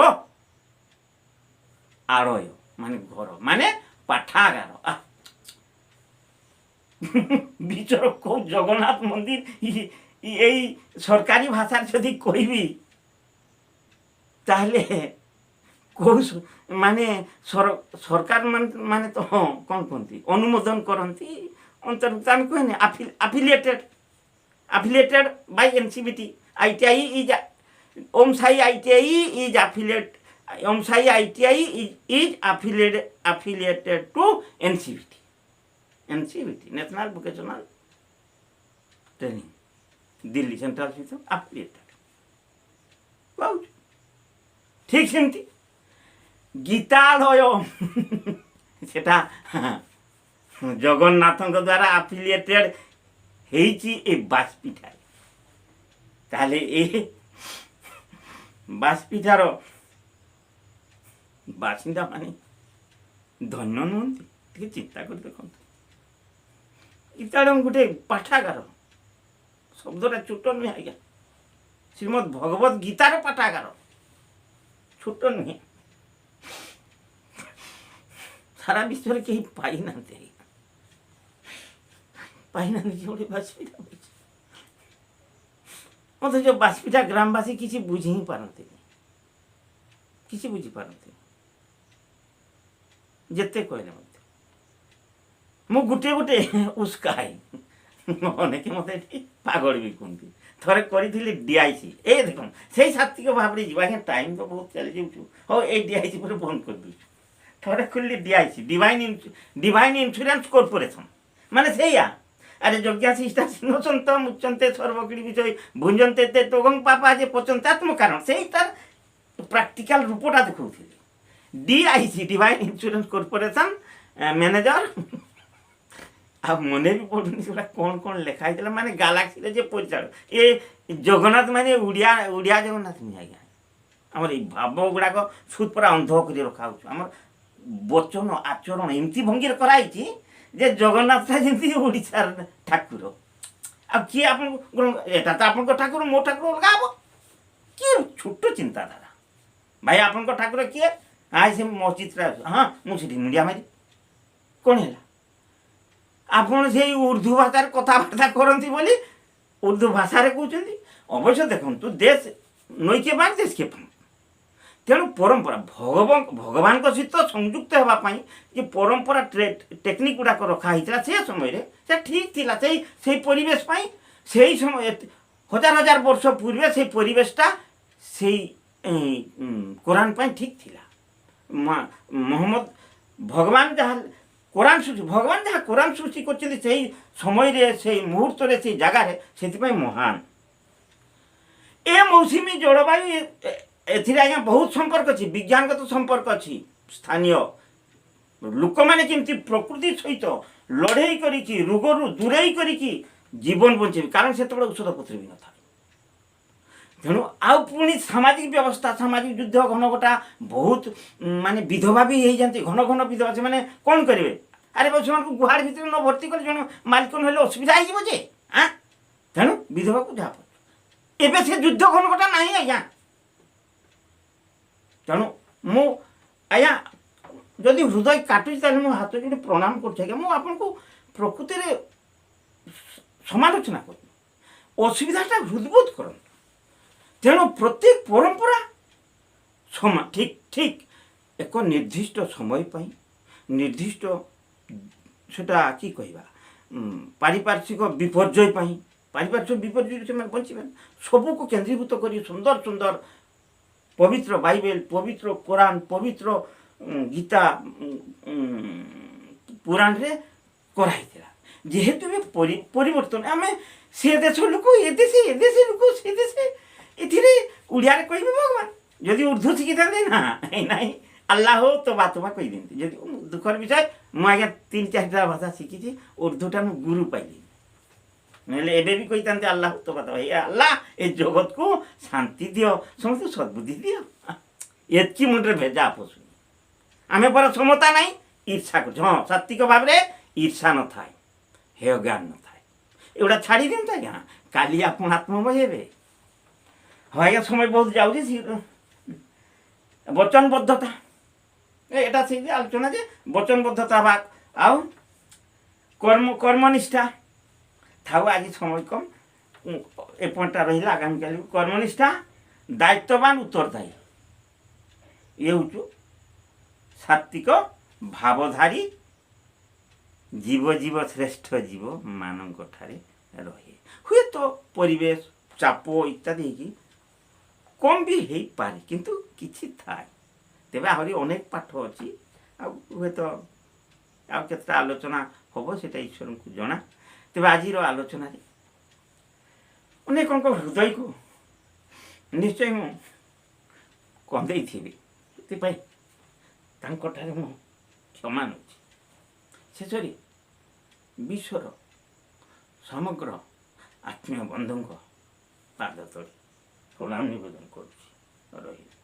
Speaker 1: आलय माने घर माने पाठागार विश्वर को जगन्नाथ मंदिर यही सरकारी भाषा जदि कहबी ताहले को माने सरकार माने तो हाँ कौन कहती अनुमोदन करती अंतर्भुक्त आम कहने affiliated by NCBT ITI is Om Sai ITI is Om Sai ITI is affiliated to NCBT National Vocational Training Delhi central system affiliated बहुत ठीक सेमती गीतालय सेटा जगन्नाथ द्वारा affiliated हेची ए बासपीठा ताले ए बासपीठार बासिंदा माने धन्य नुहंती चिंता कर देखो इताड़ गोटे पाठागार शब्दटा छोट नुहे आज्ञा श्रीमद भगवत गीतार पाठागार छोट नुहे सारा विश्व कहीं पाई ना गोटे बासपीठा मत जो बासपीठा ग्रामवासी किसी बुझी ही पारते किसी बुझी पारते जिते कहले मु गोटे गोटे उस्काई अनेक मत पागल भी कहते थरे करी डीआईसी ए देख से सात्विक भाव में जावा टाइम तो बहुत चली जाऊँ हाँ ये डीआईसी पर बंद कर दूँ थरे खोल डीआईसी डिवाइन इंश्योरेंस कॉर्पोरेशन माने से अरे यज्ञाशिष्टा सिंह सत मुचंते सर्वकीड़ी विषय भुंजंते ते तोगं पापा जे पचंतात्म कारण से तार प्रैक्टिकल रूपटा देखो DIC divine insurance corporation manager आ मने भी पड़ुनी से कौन कौन लिखाई माने गैलेक्सी जे परिचाल ये जगन्नाथ माने उड़िया जगन्नाथ नहीं आज्ञा आमर ये भाव गुड़ाक सुद पूरा अंध कर रखा आम वचन आचरण एमती भंगी कराई जे जगन्नाथ जमी ओडार ठाकुर आ किए एटा तो आप ठाकुर मो ठाकुर अलग हम किए छोट चिंताधारा भाई आप ठाकुर किए हाँ से मस्जिद हाँ मुझे मुंडिया मारी कौन है आपन से उर्दू भाषा कथबार्ता करती बोली उर्दू भाषा कहते अवश्य देखु देश नईके बाग देश के तेणु परंपरा भगवान सहित संयुक्त होगापाई जे परंपरा टेक्निक गुड़ाक रखाई से समय से ठीक थिला से परिवेश से समय हजार हजार वर्ष पूर्वे से परिवेशटा से कुरान ठीक थिला मोहम्मद भगवान जहाँ कुरान सृष्टि भगवान जहाँ कुरान सृष्टि कर समय से मुहूर्त से जगार से महान ए मौसुमी जलवायु एथिरे बहुत संपर्क अच्छी विज्ञानगत संपर्क अच्छी स्थानीय लोक मैंने केमती प्रकृति सहित लड़े करी रोगरू दूरे करी जीवन बचे कारण से औषध पत्र भी न था तेणु आउ पुणी सामाजिक व्यवस्था सामाजिक युद्ध घनघटा बहुत माने विधवा भी हो जाती घन घन विधवा से मैंने कौन करेंगे अरे से गुहार भितर न भर्ती कर जन मालिक ना असुविधा होजे हाँ तेणु विधवा को जहाँ एवं से युद्ध घनघटा ना आज्ञा तेणु मु आज्ञा जदि हृदय काटुची तेल मो हाथ जोड़े प्रणाम कर प्रकृति समालोचना कर असुविधाटा हृदबोध कर तेणु प्रत्येक परंपरा समा ठीक ठीक एक निर्दिष्ट समय निर्दिष्ट सेटा कि कहवा पारिपार्श्विक विपर्यय ପାରିପାର୍ଶ୍ୱ ବିପର୍ଯ୍ୟୟରୁ ସେମାନେ ବଞ୍ଚିବେ। ସବୁକୁ କେନ୍ଦ୍ରୀଭୂତ କରି ସୁନ୍ଦର ସୁନ୍ଦର ପବିତ୍ର ବାଇବେଲ, ପବିତ୍ର କୋରାନ, ପବିତ୍ର ଗୀତା ପୁରାଣରେ କରାହେଇଥିଲା। ଯେହେତୁ ଏବେ ପରିବର୍ତ୍ତନ, ଆମେ ସେ ଦେଶ ଲୋକ ଏ ଦେଶ ଲୋକ ସେ ଦେଶ, ଏଥିରେ ଓଡ଼ିଆରେ କହିବେ ଭଗବାନ। ଯଦି ଉର୍ଦ୍ଦୁ ଶିଖିଥାନ୍ତି ନା ନାହିଁ ଆଲ୍ଲାହ ତୋବା ତୋବା କହିଦିଅନ୍ତି। ଯଦି ଦୁଃଖର ବିଷୟ, ମୁଁ ଆଜ୍ଞା 3-4ଟା ଭାଷା ଶିଖିଛି, ଉର୍ଦ୍ଦୁଟା ମୁଁ ଗୁରୁ ପାଇଲି, ନହେଲେ ଏବେ ବି କହିଥାନ୍ତି ଆଲ୍ଲାହ ତୋବା ତୋବା। ଏ ଆଲ୍ଲାହ ଏ ଜଗତକୁ ଶାନ୍ତି ଦିଅ, ସମସ୍ତଙ୍କୁ ସଦ୍ବୁଦ୍ଧି ଦିଅ। ଏତିକି ମୁଣ୍ଡରେ ଭେଜା ପଶୁନି। ଆମେ ପରା ସମତା ନାହିଁ, ଈର୍ଷା କରୁଛୁ। ହଁ, ସାତ୍ତ୍ୱିକ ଭାବରେ ଈର୍ଷା ନଥାଏ, ହେୟ ଜ୍ଞାନ ନଥାଏ। ଏଗୁଡ଼ା ଛାଡ଼ି ଦିଅନ୍ତୁ ଆଜ୍ଞା, କାଲି ଆପଣ ଆତ୍ମମୟ ହେବେ। ହଁ ଆଜ୍ଞା, ସମୟ ବହୁତ ଯାଉଛି। ବଚନବଦ୍ଧତା, এটা ସେଇ ଆଲୋଚନା ଯେ ବଚନବଦ୍ଧତା ଭାଗ ଆଉ କର୍ମନିଷ୍ଠା ଥାଉ। ଆଜି ସମୟ କମ୍, ଏ ପଏଣ୍ଟଟା ରହିଲା ଆଗାମୀକାଲି। କର୍ମନିଷ୍ଠା, ଦାୟିତ୍ୱବାନ, ଉତ୍ତରଦାୟୀ, ଇଏ ହେଉଛୁ ସାତ୍ତ୍ୱିକ ଭାବଧାରୀ ଜୀବ ଶ୍ରେଷ୍ଠ ଜୀବମାନଙ୍କ ଠାରେ ରହେ। ହୁଏତ ପରିବେଶ ଚାପ ଇତ୍ୟାଦି ହେଇକି କମ୍ ବି ହେଇପାରେ, କିନ୍ତୁ କିଛି ଥାଏ। ତେବେ ଆହୁରି ଅନେକ ପାଠ ଅଛି, ଆଉ ହୁଏତ ଆଉ କେତେଟା ଆଲୋଚନା ହେବ, ସେଇଟା ଈଶ୍ୱରଙ୍କୁ ଜଣା। ତେବେ ଆଜିର ଆଲୋଚନାରେ ଅନେକଙ୍କ ହୃଦୟକୁ ନିଶ୍ଚୟ ମୁଁ କନ୍ଦେଇଥିବି, ସେଥିପାଇଁ ତାଙ୍କଠାରେ ମୁଁ କ୍ଷମା ନେଉଛି। ଶେଷରେ ବିଶ୍ୱର ସମଗ୍ର ଆତ୍ମୀୟ ବନ୍ଧୁଙ୍କ ପାଦ ତଳେ ପ୍ରଣାମ ନିବେଦନ କରୁଛି। ରହିଲି।